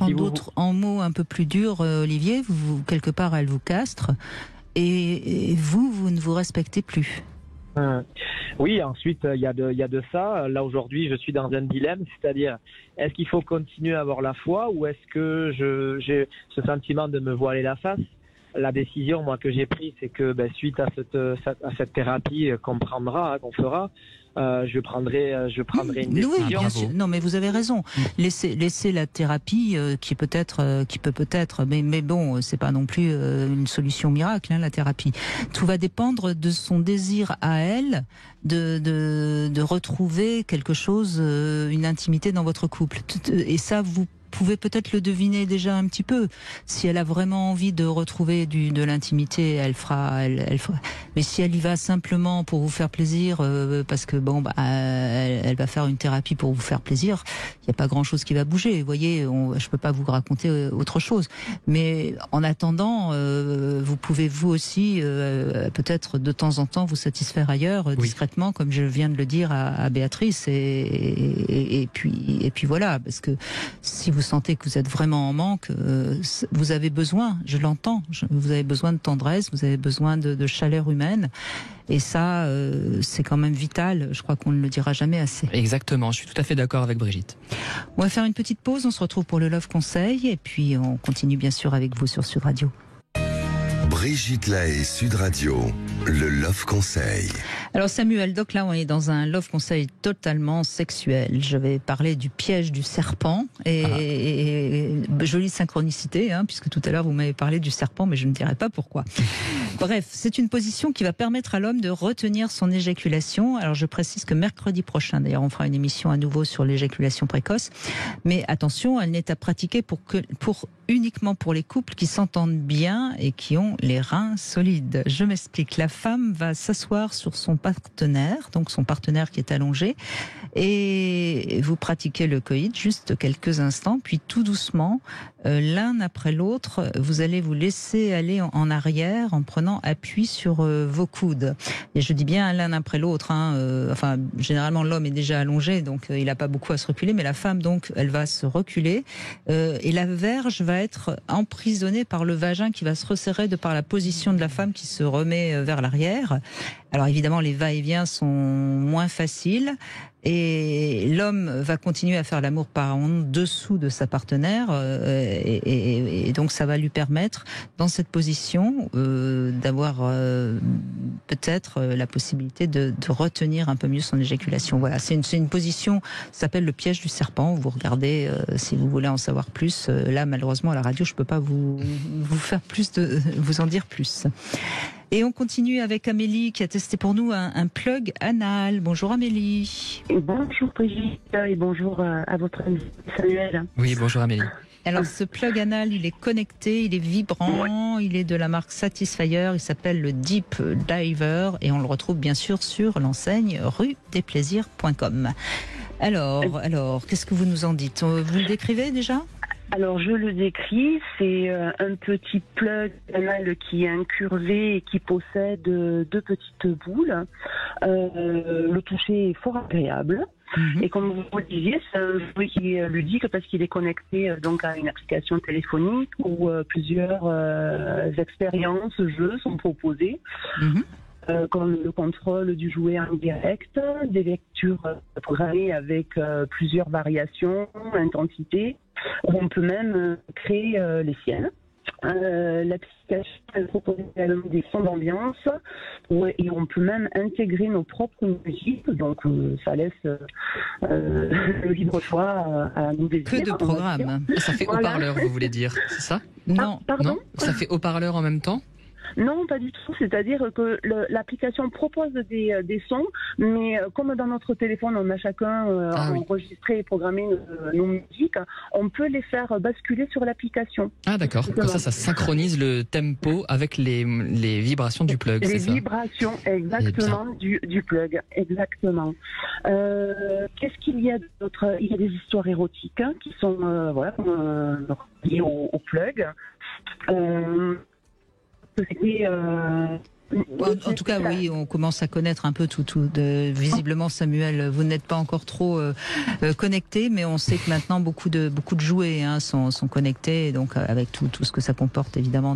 en mots un peu plus durs, Olivier, quelque part, elle vous castre et vous ne vous respectez plus. Oui, ensuite, il y a de ça. Là, aujourd'hui, je suis dans un dilemme, c'est-à-dire, est-ce qu'il faut continuer à avoir la foi ou est-ce que j'ai ce sentiment de me voiler la face ? La décision, moi, que j'ai prise, c'est que suite à cette thérapie qu'on fera, je prendrai une décision. Oui, bien sûr. Non, mais vous avez raison. Laissez la thérapie qui peut peut-être, mais bon, c'est pas non plus une solution miracle, la thérapie. Tout va dépendre de son désir à elle de retrouver quelque chose, une intimité dans votre couple. Et ça, vous pouvez peut-être le deviner déjà un petit peu. Si elle a vraiment envie de retrouver de l'intimité, elle fera. Mais si elle y va simplement pour vous faire plaisir, parce que elle va faire une thérapie pour vous faire plaisir, il n'y a pas grand-chose qui va bouger. Vous voyez, je peux pas vous raconter autre chose. Mais en attendant, vous pouvez vous aussi peut-être de temps en temps vous satisfaire ailleurs, discrètement, comme je viens de le dire à Béatrice. Et puis voilà, parce que si vous sentez que vous êtes vraiment en manque, vous avez besoin, je l'entends, vous avez besoin de tendresse, vous avez besoin de chaleur humaine. Et ça, c'est quand même vital. Je crois qu'on ne le dira jamais assez. Exactement, je suis tout à fait d'accord avec Brigitte. On va faire une petite pause, on se retrouve pour le Love Conseil. Et puis on continue bien sûr avec vous sur Sud Radio. Brigitte Lahaie, Sud Radio, le Love Conseil. Alors Samuel, donc là on est dans un Love Conseil totalement sexuel. Je vais parler du piège du serpent et jolie synchronicité, puisque tout à l'heure vous m'avez parlé du serpent, mais je ne dirai pas pourquoi. Bref, c'est une position qui va permettre à l'homme de retenir son éjaculation. Alors je précise que mercredi prochain, d'ailleurs on fera une émission à nouveau sur l'éjaculation précoce, mais attention, elle n'est à pratiquer uniquement pour les couples qui s'entendent bien et qui ont les reins solides. Je m'explique. La femme va s'asseoir sur son partenaire, donc son partenaire qui est allongé, et vous pratiquez le coït juste quelques instants, puis tout doucement, l'un après l'autre, vous allez vous laisser aller en arrière en prenant appui sur vos coudes. Et je dis bien l'un après l'autre. Enfin, généralement l'homme est déjà allongé, donc il n'a pas beaucoup à se reculer, mais la femme, donc, elle va se reculer et la verge va être emprisonnée par le vagin qui va se resserrer de par la position de la femme qui se remet vers l'arrière. Alors évidemment, les va-et-vient sont moins faciles. Et l'homme va continuer à faire l'amour par en dessous de sa partenaire et donc ça va lui permettre dans cette position d'avoir peut-être la possibilité de retenir un peu mieux son éjaculation. Voilà, c'est une position, ça s'appelle le piège du serpent. Vous regardez, si vous voulez en savoir plus. Là, malheureusement, à la radio, je peux pas vous faire vous en dire plus. Et on continue avec Amélie qui a testé pour nous un plug anal. Bonjour Amélie. Bonjour Brigitte et bonjour à votre ami Samuel. Oui, bonjour Amélie. Alors ce plug anal, il est connecté, il est vibrant, il est de la marque Satisfyer, il s'appelle le Deep Diver et on le retrouve bien sûr sur l'enseigne ruedesplaisirs.com. Alors, qu'est-ce que vous nous en dites? Vous le décrivez déjà? Alors je le décris, c'est un petit plug anal qui est incurvé et qui possède deux petites boules. Le toucher est fort agréable. Et comme vous le disiez, c'est un jouet qui est ludique parce qu'il est connecté donc à une application téléphonique où plusieurs expériences, jeux sont proposés. Comme le contrôle du jouet en direct, des lectures programmées avec plusieurs variations, intensités. On peut même créer les siennes. L'application propose également des sons d'ambiance et on peut même intégrer nos propres musiques, donc ça laisse le libre choix à nos désirs. Que de programmes. Ça fait haut-parleur, vous voulez dire, c'est ça? Non. Pardon? Non, ça fait haut-parleur en même temps? Non, pas du tout. C'est-à-dire que l'application propose des sons, mais comme dans notre téléphone, on a chacun enregistré et programmé nos musiques, on peut les faire basculer sur l'application. Ah d'accord. Comme ça synchronise le tempo avec les vibrations du plug, c'est ça? Les vibrations, exactement, du plug, exactement. Qu'est-ce qu'il y a d'autre? Il y a des histoires érotiques qui sont liées au plug. En tout cas, oui, on commence à connaître un peu tout. Visiblement, Samuel, vous n'êtes pas encore trop connecté, mais on sait que maintenant beaucoup de jouets sont connectés, donc avec tout ce que ça comporte évidemment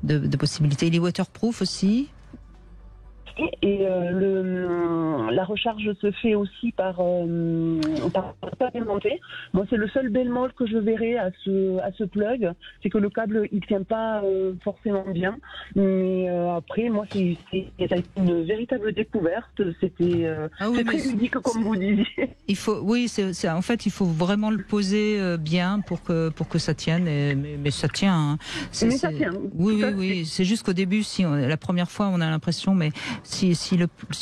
de possibilités. Il est waterproof aussi. Et la recharge se fait aussi par alimenté. Moi, c'est le seul bémol que je verrai à ce plug, c'est que le câble il tient pas forcément bien. Mais après, moi, ça a été une véritable découverte. C'était très ludique, comme vous disiez. Il faut, en fait, il faut vraiment le poser bien pour que ça tienne. Mais ça tient. Hein. Ça tient. Oui. C'est juste qu'au début, la première fois, on a l'impression, mais si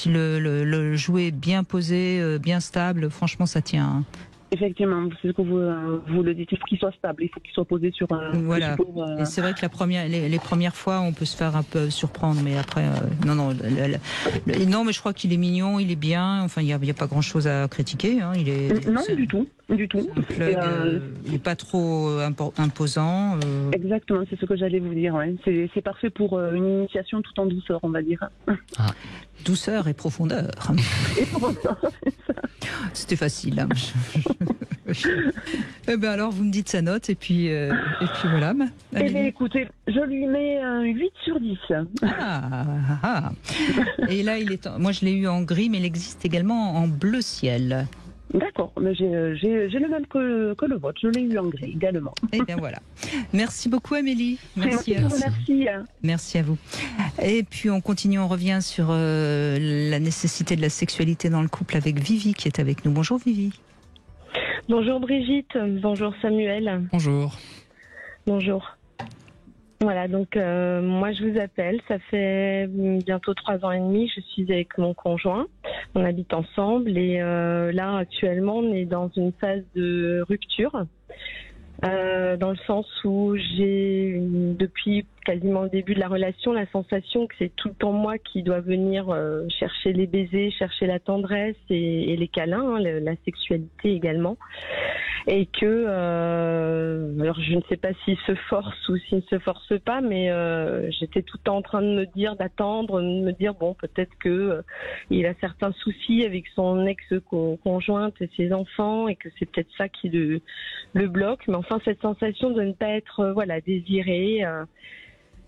le jouet est bien posé, bien stable, franchement, ça tient. Hein. Effectivement, c'est ce que vous le dites. Il faut qu'il soit stable, il faut qu'il soit posé sur un. Voilà. Et c'est vrai que les premières fois, on peut se faire un peu surprendre, mais après, non, mais je crois qu'il est mignon, il est bien. Enfin, il y a pas grand-chose à critiquer. Hein. Non, du tout. Un plug, il n'est pas trop imposant. Exactement, c'est ce que j'allais vous dire. Ouais. C'est parfait pour une initiation tout en douceur, on va dire. Ah. Douceur et profondeur. Et profondeur, c'est ça. C'était facile. Hein. Eh ben alors, vous me dites sa note et puis voilà. Eh bien, écoutez, je lui mets un 8 sur 10. Et là, moi, je l'ai eu en gris, mais il existe également en bleu ciel. D'accord, mais j'ai le même que le vôtre, je l'ai eu en gris également. Eh bien voilà. Merci beaucoup Amélie. Merci. Merci à vous. Et puis on continue, on revient sur la nécessité de la sexualité dans le couple avec Vivi qui est avec nous. Bonjour Vivi. Bonjour Brigitte, bonjour Samuel. Bonjour. Bonjour. Voilà, donc moi je vous appelle, ça fait bientôt 3 ans et demi, je suis avec mon conjoint, on habite ensemble et là actuellement on est dans une phase de rupture, dans le sens où j'ai depuis quasiment le début de la relation la sensation que c'est tout le temps moi qui dois venir chercher les baisers, chercher la tendresse et les câlins, hein, la sexualité également. Et que, alors je ne sais pas s'il se force ou s'il ne se force pas, mais j'étais tout le temps en train de me dire, d'attendre, de me dire bon, peut-être que il a certains soucis avec son ex-conjointe et ses enfants, et que c'est peut-être ça qui le bloque. Mais enfin, cette sensation de ne pas être désiré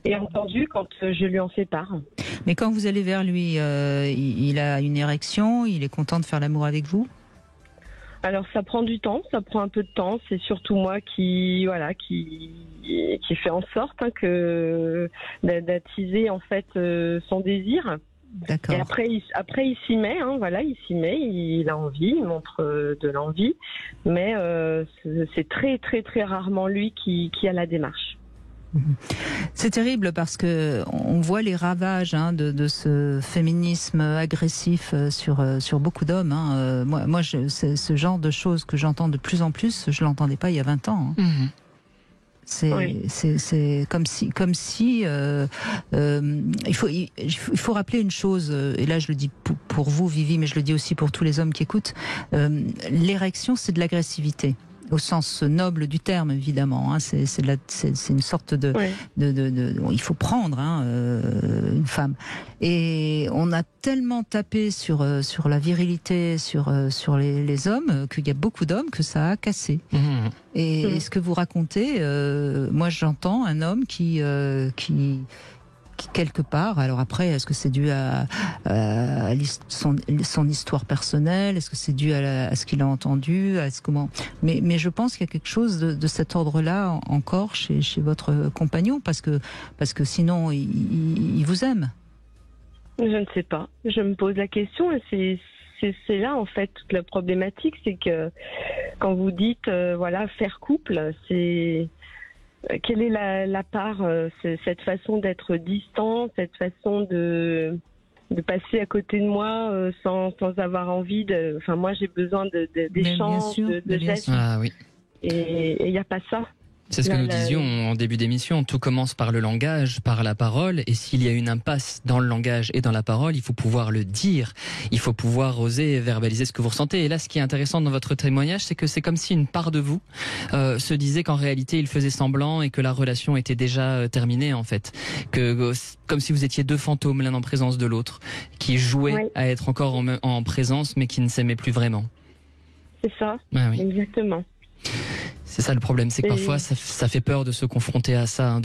et entendu quand je lui en fais part. Mais quand vous allez vers lui, il a une érection, il est content de faire l'amour avec vous? Alors ça prend du temps, ça prend un peu de temps. C'est surtout moi qui fait en sorte que d'attiser en fait son désir. D'accord. Et après, il s'y met, hein, voilà, il s'y met, il a envie, il montre de l'envie, mais c'est très, très, très rarement lui qui a la démarche. C'est terrible parce que on voit les ravages de ce féminisme agressif sur beaucoup d'hommes. Moi, c'est ce genre de choses que j'entends de plus en plus. Je l'entendais pas il y a 20 ans. C'est comme si il faut rappeler une chose, et là je le dis pour vous Vivi, mais je le dis aussi pour tous les hommes qui écoutent. L'érection, c'est de l'agressivité. Au sens noble du terme, évidemment. C'est une sorte de il faut prendre une femme. Et on a tellement tapé sur la virilité, sur les hommes, qu'il y a beaucoup d'hommes que ça a cassé. Et ce que vous racontez, moi j'entends un homme qui quelque part, alors après, est-ce que c'est dû à son histoire personnelle, est-ce que c'est dû à ce qu'il a entendu, mais je pense qu'il y a quelque chose de cet ordre-là encore chez votre compagnon, parce que sinon il vous aime. Je ne sais pas, je me pose la question, et c'est là en fait toute la problématique, c'est que quand vous dites faire couple, c'est quelle est la part, cette façon d'être distant, cette façon de passer à côté de moi sans avoir envie de... Enfin, moi, j'ai besoin d'échanges, de gestes. Ah oui. Et il n'y a pas ça. C'est ce que nous disions en début d'émission. Tout commence par le langage, par la parole. Et s'il y a une impasse dans le langage et dans la parole, il faut pouvoir le dire. Il faut pouvoir oser verbaliser ce que vous ressentez. Et là, ce qui est intéressant dans votre témoignage, c'est que c'est comme si une part de vous se disait qu'en réalité, il faisait semblant et que la relation était déjà terminée, en fait. Comme si vous étiez deux fantômes, l'un en présence de l'autre, qui jouaient à être encore en présence, mais qui ne s'aimaient plus vraiment. C'est ça, exactement. C'est ça le problème, c'est que parfois ça fait peur de se confronter à ça,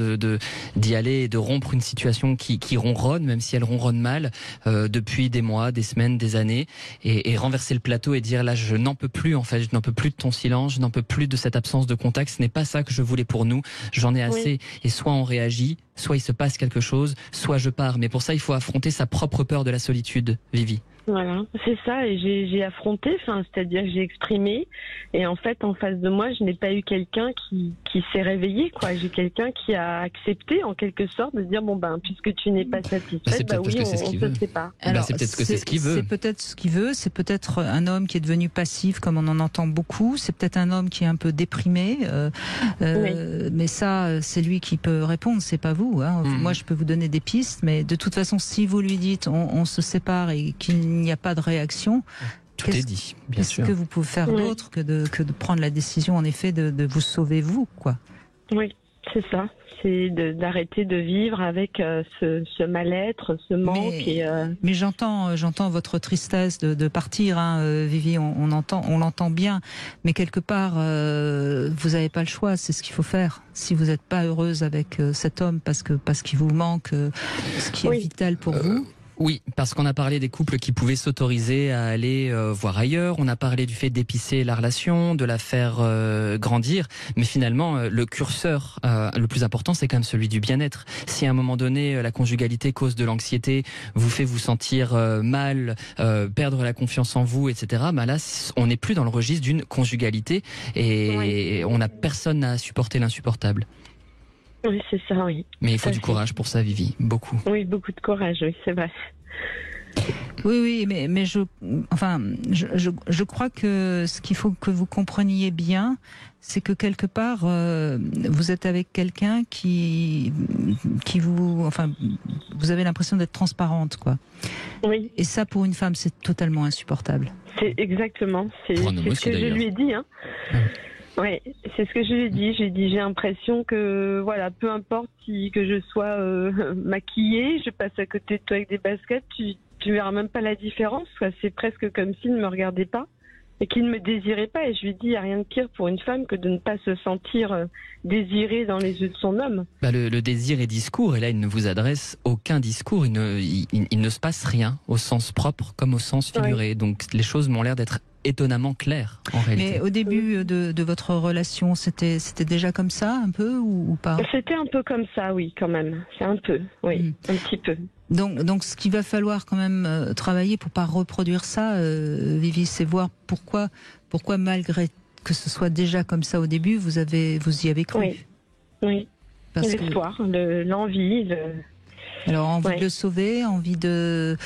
d'y aller et de rompre une situation qui ronronne, même si elle ronronne mal, depuis des mois, des semaines, des années, et renverser le plateau et dire là je n'en peux plus en fait, je n'en peux plus de ton silence, je n'en peux plus de cette absence de contact, ce n'est pas ça que je voulais pour nous, j'en ai assez, et soit on réagit, soit il se passe quelque chose, soit je pars, mais pour ça il faut affronter sa propre peur de la solitude, Vivi. Voilà, c'est ça, et j'ai affronté, c'est-à-dire que j'ai exprimé, et en fait, en face de moi, je n'ai pas eu quelqu'un qui s'est réveillé, quoi. J'ai quelqu'un qui a accepté, en quelque sorte, de dire, puisque tu n'es pas satisfaite, on se sépare. Alors, c'est peut-être ce qu'il veut. C'est peut-être ce qu'il veut, c'est peut-être un homme qui est devenu passif, comme on en entend beaucoup, c'est peut-être un homme qui est un peu déprimé, mais ça, c'est lui qui peut répondre, c'est pas vous. Moi, je peux vous donner des pistes, mais de toute façon, si vous lui dites, on se sépare et qu'il n'y a pas de réaction, tout est dit, bien sûr. Qu'est-ce que vous pouvez faire d'autre que de prendre la décision, en effet, de vous sauver vous, quoi. Oui, c'est ça. C'est d'arrêter de vivre avec ce mal-être, ce manque. Mais j'entends votre tristesse de partir, Vivi. On l'entend bien. Mais quelque part, vous n'avez pas le choix. C'est ce qu'il faut faire. Si vous n'êtes pas heureuse avec cet homme parce qu'il vous manque ce qui est vital pour vous. Oui, parce qu'on a parlé des couples qui pouvaient s'autoriser à aller voir ailleurs. On a parlé du fait d'épicer la relation, de la faire grandir. Mais finalement, le curseur le plus important, c'est quand même celui du bien-être. Si à un moment donné, la conjugalité cause de l'anxiété, vous fait vous sentir mal, perdre la confiance en vous, etc., là, on n'est plus dans le registre d'une conjugalité et on n'a personne à supporter l'insupportable. Oui, c'est ça, oui. Mais il faut du courage pour ça, Vivi, beaucoup. Oui, beaucoup de courage, oui, c'est vrai. Oui, mais je crois que ce qu'il faut que vous compreniez bien, c'est que quelque part, vous êtes avec quelqu'un qui vous avez l'impression d'être transparente, quoi. Oui. Et ça, pour une femme, c'est totalement insupportable. C'est exactement, c'est ce que je lui ai dit, Oui, c'est ce que je lui ai dit. J'ai l'impression que, peu importe que je sois maquillée, je passe à côté de toi avec des baskets, tu verras même pas la différence. C'est presque comme s'il ne me regardait pas et qu'il ne me désirait pas. Et je lui dis, il n'y a rien de pire pour une femme que de ne pas se sentir désirée dans les yeux de son homme. Le désir est discours, et là, il ne vous adresse aucun discours. Il ne se passe rien, au sens propre comme au sens figuré. Donc, les choses m'ont l'air d'être étonnamment clair en réalité. Mais au début de votre relation, c'était déjà comme ça un peu ou pas? C'était un peu comme ça, oui, quand même. C'est un peu, oui, un petit peu. Donc ce qu'il va falloir quand même travailler pour pas reproduire ça, Vivi, c'est voir pourquoi malgré que ce soit déjà comme ça au début, vous y avez cru. Oui. L'espoir, l'envie. Alors envie de le sauver, envie de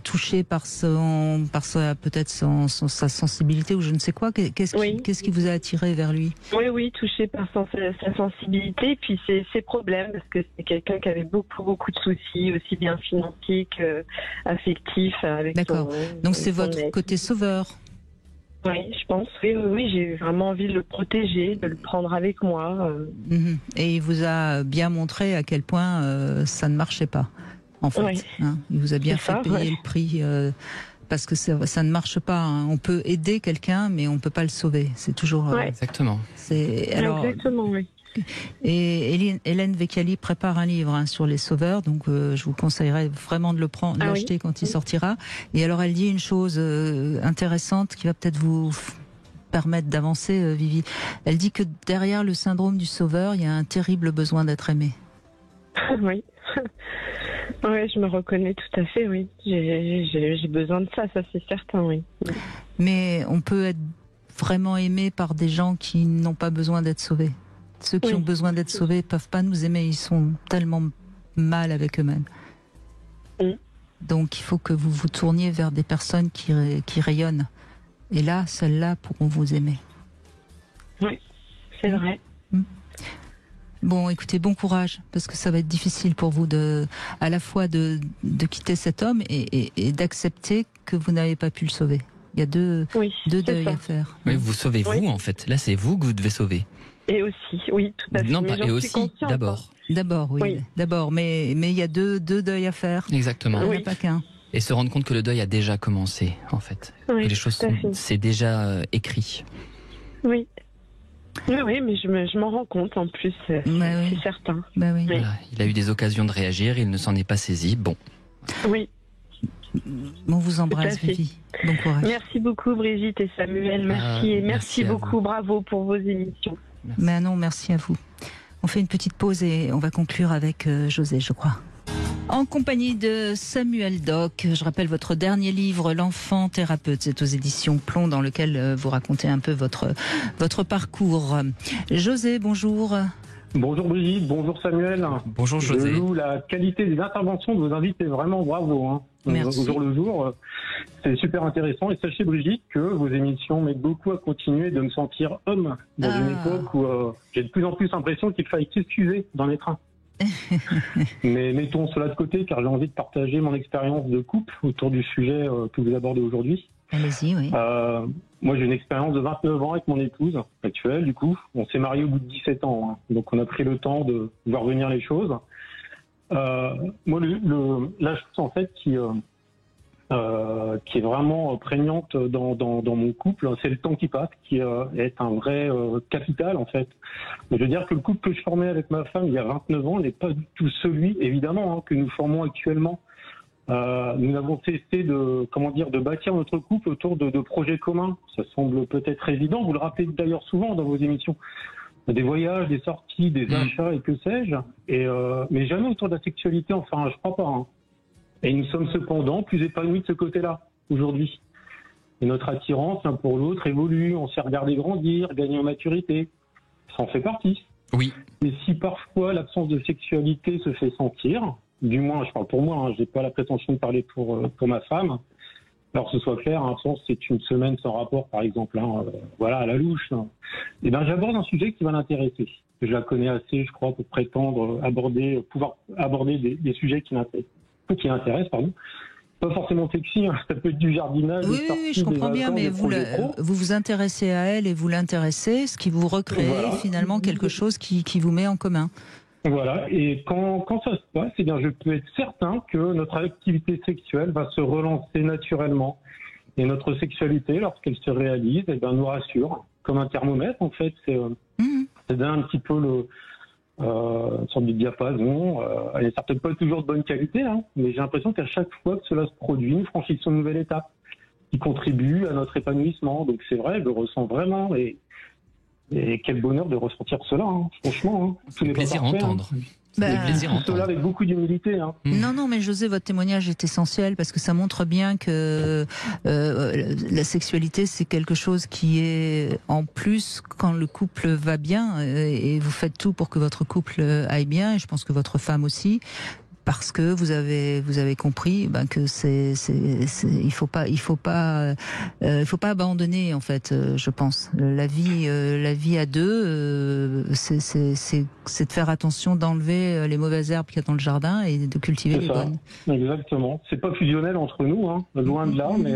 toucher par peut-être sa sensibilité ou je ne sais quoi. Qu'est-ce qui vous a attiré vers lui? Oui, touché par sa sensibilité, puis ses problèmes, parce que c'est quelqu'un qui avait beaucoup de soucis, aussi bien financiers qu'affectifs. D'accord. Donc c'est votre côté sauveur. Oui, je pense. Oui, j'ai vraiment envie de le protéger, de le prendre avec moi. Et il vous a bien montré à quel point ça ne marchait pas, en fait. Oui. Il vous a bien fait payer le prix, parce que ça ne marche pas. On peut aider quelqu'un, mais on ne peut pas le sauver. C'est toujours... Exactement. Exactement, oui. Et Hélène Vecchiali prépare un livre sur les sauveurs, donc je vous conseillerais vraiment de l'acheter quand il sortira. Et alors elle dit une chose intéressante qui va peut-être vous permettre d'avancer, Vivi. Elle dit que derrière le syndrome du sauveur, il y a un terrible besoin d'être aimé. Oui. Oui, je me reconnais tout à fait, oui. J'ai besoin de ça c'est certain, oui. Mais on peut être vraiment aimé par des gens qui n'ont pas besoin d'être sauvés. Ceux qui ont besoin d'être sauvés ne peuvent pas nous aimer, ils sont tellement mal avec eux-mêmes. Donc il faut que vous vous tourniez vers des personnes qui rayonnent. Et là, celles-là pourront vous aimer. Oui, c'est vrai. Bon, écoutez, bon courage, parce que ça va être difficile pour vous à la fois de quitter cet homme et d'accepter que vous n'avez pas pu le sauver. Il y a deux deuils à faire. Oui, vous sauvez vous en fait. Là, c'est vous que vous devez sauver. Et aussi, oui, tout à fait. Non, et aussi, d'abord. D'abord, oui. D'abord, mais il y a deux deuils à faire. Exactement. Il n'y en a pas qu'un. Et se rendre compte que le deuil a déjà commencé, en fait. Oui, que les choses c'est déjà écrit. Oui. Oui, mais je m'en rends compte en plus, c'est certain. Bah oui. Voilà, il a eu des occasions de réagir, il ne s'en est pas saisi. Bon. Oui. On vous embrasse, Vivi. Bon courage. Merci beaucoup, Brigitte et Samuel. Merci et merci beaucoup. Bravo pour vos émissions. Merci. Mais non, merci à vous. On fait une petite pause et on va conclure avec José, je crois. En compagnie de Samuel Doc, je rappelle votre dernier livre, L'enfant thérapeute, c'est aux éditions Plomb, dans lequel vous racontez un peu votre parcours. José, bonjour. Bonjour Brigitte, bonjour Samuel. Bonjour José. Je loue la qualité des interventions de vos invités, vraiment bravo. Merci. Au jour le jour, c'est super intéressant. Et sachez Brigitte que vos émissions m'aident beaucoup à continuer de me sentir homme dans une époque où j'ai de plus en plus l'impression qu'il fallait s'excuser dans les trains. Mais mettons cela de côté car j'ai envie de partager mon expérience de couple autour du sujet que vous abordez aujourd'hui. Allez-y, oui. Moi, j'ai une expérience de 29 ans avec mon épouse actuelle, du coup. On s'est mariés au bout de 17 ans, donc on a pris le temps de voir venir les choses. Moi, la chose, en fait, qui est vraiment prégnante dans mon couple, c'est le temps qui passe, qui est un vrai capital, en fait. Je veux dire que le couple que je formais avec ma femme il y a 29 ans n'est pas du tout celui, évidemment, que nous formons actuellement. Nous avons cessé de bâtir notre couple autour de projets communs. Ça semble peut-être évident. Vous le rappelez d'ailleurs souvent dans vos émissions. Des voyages, des sorties, des achats et que sais-je. Mais jamais autour de la sexualité. Enfin, je crois pas. Et nous sommes cependant plus épanouis de ce côté-là aujourd'hui. Et notre attirance l'un pour l'autre évolue. On s'est regardé grandir, gagner en maturité. Ça en fait partie. Oui. Et si parfois l'absence de sexualité se fait sentir, du moins, je parle pour moi, je n'ai pas la prétention de parler pour ma femme. Alors, que ce soit clair, c'est une semaine sans rapport, par exemple, voilà, à la louche. Et ben, j'aborde un sujet qui va l'intéresser. Je la connais assez, je crois, pour prétendre pouvoir aborder des sujets qui l'intéressent, pardon. Pas forcément sexy, ça peut être du jardinage. Oui, je comprends bien, mais vous vous intéressez à elle et vous l'intéressez, ce qui vous recrée finalement quelque chose qui vous met en commun. Voilà, et quand ça se passe, eh bien, je peux être certain que notre activité sexuelle va se relancer naturellement. Et notre sexualité, lorsqu'elle se réalise, eh bien, nous rassure. Comme un thermomètre, en fait, c'est un petit peu une sorte de diapason. Elle n'est certainement pas toujours de bonne qualité, mais j'ai l'impression qu'à chaque fois que cela se produit, nous franchissons une nouvelle étape. qui contribue à notre épanouissement. Donc c'est vrai, je le ressens vraiment et quel bonheur de ressentir cela, hein, franchement. Hein. Tout n'est plaisir à entendre. Cela avec beaucoup d'humilité. Hein. Non, mais José, votre témoignage est essentiel parce que ça montre bien que la sexualité, c'est quelque chose qui est en plus quand le couple va bien et vous faites tout pour que votre couple aille bien. Et je pense que votre femme aussi. Parce que vous avez compris que il faut pas abandonner en fait. Je pense la vie à deux, c'est de faire attention, d'enlever les mauvaises herbes qu'il y a dans le jardin et de cultiver les bonnes. Exactement. C'est pas fusionnel entre nous, hein, loin de là. Mais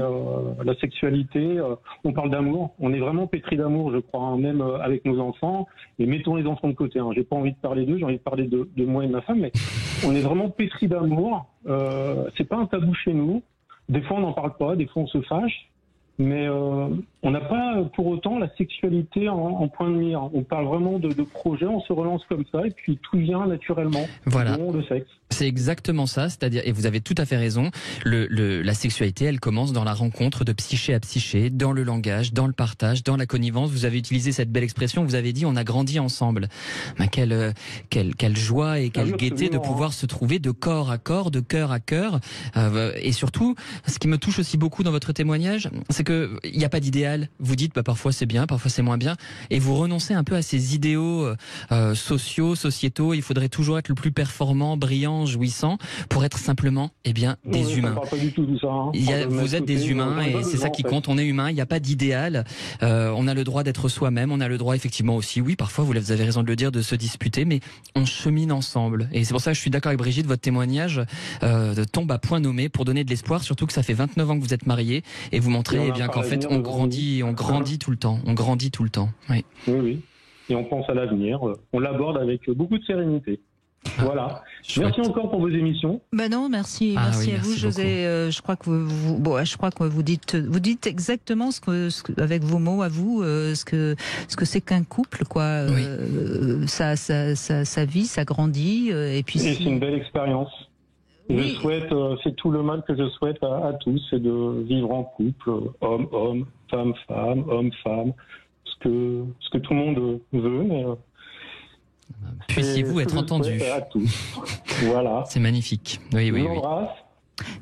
la sexualité, on parle d'amour. On est vraiment pétri d'amour, je crois, hein, même avec nos enfants. Et mettons les enfants de côté. Hein. J'ai pas envie de parler d'eux, j'ai envie de parler de moi et de ma femme, mais on est vraiment pétri d'amour, c'est pas un tabou chez nous. Des fois on n'en parle pas, des fois on se fâche, mais on n'a pas pour autant la sexualité en point de mire. On parle vraiment de projets, on se relance comme ça et puis tout vient naturellement. Voilà. Le sexe. C'est exactement ça, c'est-à-dire, et vous avez tout à fait raison, la sexualité, elle commence dans la rencontre de psyché à psyché, dans le langage, dans le partage, dans la connivence. Vous avez utilisé cette belle expression, vous avez dit on a grandi ensemble. Quelle joie et quelle gaieté de pouvoir se trouver de corps à corps, de cœur à cœur. Et surtout, ce qui me touche aussi beaucoup dans votre témoignage, c'est que il n'y a pas d'idéal. Vous dites parfois c'est bien, parfois c'est moins bien, et vous renoncez un peu à ces idéaux sociétaux. Il faudrait toujours être le plus performant, brillant, jouissant, pour être simplement des humains. Pas du tout de ça, hein. Vous êtes des humains et c'est ça qui compte. On est humain, il n'y a pas d'idéal. On a le droit d'être soi-même, on a le droit effectivement aussi, oui, parfois vous avez raison de le dire, de se disputer, mais on chemine ensemble. Et c'est pour ça que je suis d'accord avec Brigitte, votre témoignage tombe à point nommé pour donner de l'espoir, surtout que ça fait 29 ans que vous êtes mariés et vous montrez qu'en fait on grandit tout le temps. On grandit tout le temps. Oui. Oui. Et on pense à l'avenir. On l'aborde avec beaucoup de sérénité. Voilà. Merci encore pour vos émissions. Non, merci à vous, José. Je crois que vous dites exactement avec vos mots à vous, ce que c'est qu'un couple, quoi. Oui. Ça vit, ça grandit, et puis. Et c'est une belle expérience. Oui. Je souhaite, c'est tout le mal que je souhaite à tous, c'est de vivre en couple, homme-homme, femme-femme, homme-femme, ce que tout le monde veut, mais. Puissiez-vous être entendu. Voilà. C'est magnifique. Oui.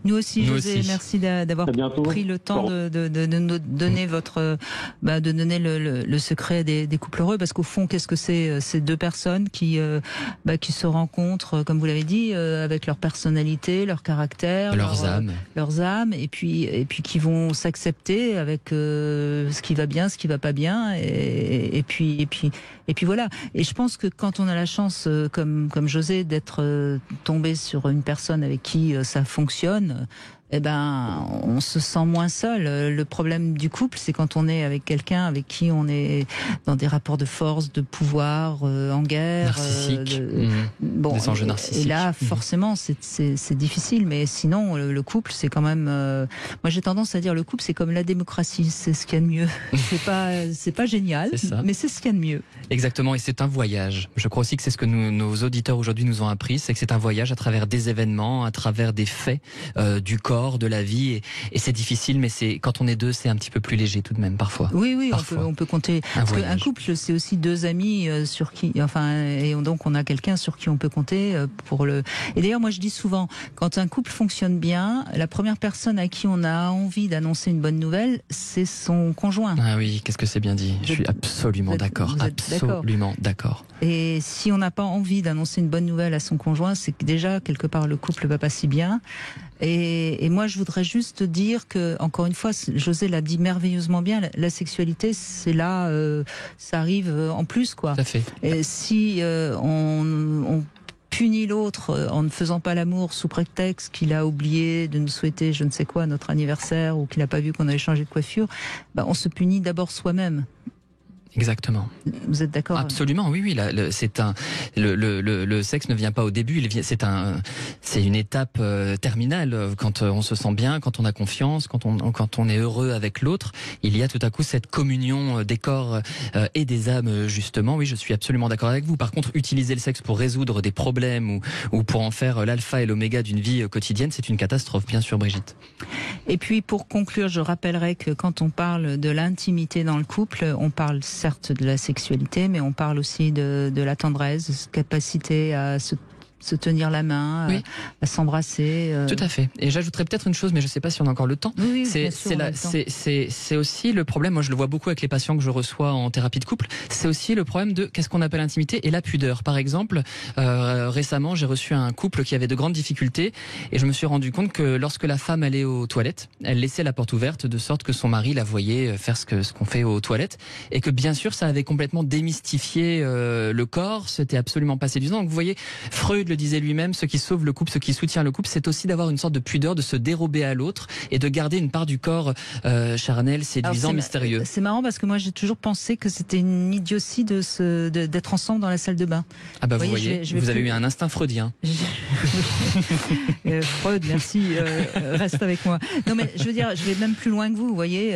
Nous aussi, José, merci d'avoir pris le temps de nous donner de donner le secret des couples heureux, parce qu'au fond, qu'est-ce que c'est ces deux personnes qui se rencontrent, comme vous l'avez dit, avec leur personnalité, leur caractère, leurs âmes, et puis qui vont s'accepter avec ce qui va bien, ce qui va pas bien, et puis voilà. Et je pense que quand on a la chance, comme José, d'être tombé sur une personne avec qui ça fonctionne, on se sent moins seul. Le problème du couple, c'est quand on est avec quelqu'un avec qui on est dans des rapports de force, de pouvoir, en guerre. Narcissique. Des enjeux narcissiques. Et là, forcément, c'est difficile. Mais sinon, le couple, c'est quand même... moi, j'ai tendance à dire le couple, c'est comme la démocratie. C'est ce qu'il y a de mieux. C'est pas génial, mais c'est ce qu'il y a de mieux. Exactement. Et c'est un voyage. Je crois aussi que c'est ce que nos auditeurs aujourd'hui nous ont appris. C'est que c'est un voyage à travers des événements, à travers des faits, du corps, de la vie, et c'est difficile, mais quand on est deux, c'est un petit peu plus léger tout de même parfois. Oui, on peut compter. Parce qu'un couple, c'est aussi deux amis sur qui, et donc on a quelqu'un sur qui on peut compter pour le. Et d'ailleurs, moi je dis souvent, quand un couple fonctionne bien, la première personne à qui on a envie d'annoncer une bonne nouvelle, c'est son conjoint. Ah oui, qu'est-ce que c'est bien dit. Je suis absolument d'accord. Absolument d'accord. Et si on n'a pas envie d'annoncer une bonne nouvelle à son conjoint, c'est que déjà quelque part le couple va pas si bien. Et moi, je voudrais juste dire que, encore une fois, José l'a dit merveilleusement bien, la sexualité, c'est là, ça arrive en plus, quoi. Tout à fait. Et si on punit l'autre en ne faisant pas l'amour sous prétexte qu'il a oublié de nous souhaiter je ne sais quoi, notre anniversaire, ou qu'il n'a pas vu qu'on avait changé de coiffure, on se punit d'abord soi-même. Exactement. Vous êtes d'accord? Absolument, oui, oui. Le sexe ne vient pas au début. C'est une étape terminale. Quand on se sent bien, quand on a confiance, quand on est heureux avec l'autre, il y a tout à coup cette communion des corps et des âmes, justement. Oui, je suis absolument d'accord avec vous. Par contre, utiliser le sexe pour résoudre des problèmes ou pour en faire l'alpha et l'oméga d'une vie quotidienne, c'est une catastrophe, bien sûr, Brigitte. Et puis, pour conclure, je rappellerai que quand on parle de l'intimité dans le couple, on parle certes de la sexualité, mais on parle aussi de la tendresse, de cette capacité à se tenir la main, oui. à s'embrasser. Tout à fait. Et j'ajouterais peut-être une chose, mais je ne sais pas si on a encore le temps. Oui, c'est aussi le problème, moi je le vois beaucoup avec les patients que je reçois en thérapie de couple, c'est aussi le problème de qu'est-ce qu'on appelle intimité et la pudeur. Par exemple, récemment j'ai reçu un couple qui avait de grandes difficultés et je me suis rendu compte que lorsque la femme allait aux toilettes, elle laissait la porte ouverte de sorte que son mari la voyait faire ce qu'on fait aux toilettes et que bien sûr ça avait complètement démystifié le corps, c'était absolument pas séduisant. Donc vous voyez, Freud le disait lui-même, ce qui sauve le couple, ce qui soutient le couple, c'est aussi d'avoir une sorte de pudeur, de se dérober à l'autre et de garder une part du corps charnel, séduisant, mystérieux. C'est marrant parce que moi j'ai toujours pensé que c'était une idiotie d'être ensemble dans la salle de bain. Ah bah vous voyez, vous avez eu un instinct freudien. Freud, merci, reste avec moi. Non mais je veux dire, je vais même plus loin que vous, vous voyez.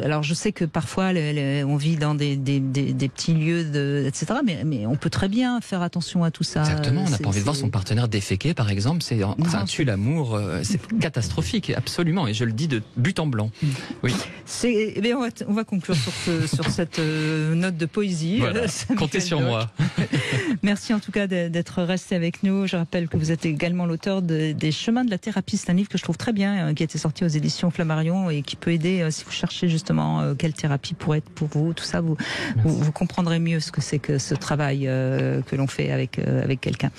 Alors je sais que parfois on vit dans des petits lieux, etc. Mais on peut très bien faire attention à tout ça. Exactement, on n'a pas envie de voir son partenaire déféquer, par exemple, ça tue l'amour, c'est catastrophique, absolument, et je le dis de but en blanc. Oui. On va conclure sur cette note de poésie. Voilà. Comptez sur moi. Merci en tout cas d'être resté avec nous. Je rappelle que vous êtes également l'auteur des Chemins de la thérapie. C'est un livre que je trouve très bien, qui a été sorti aux éditions Flammarion et qui peut aider si vous cherchez justement quelle thérapie pourrait être pour vous. Tout ça, vous comprendrez mieux ce que c'est que ce travail que l'on fait avec quelqu'un.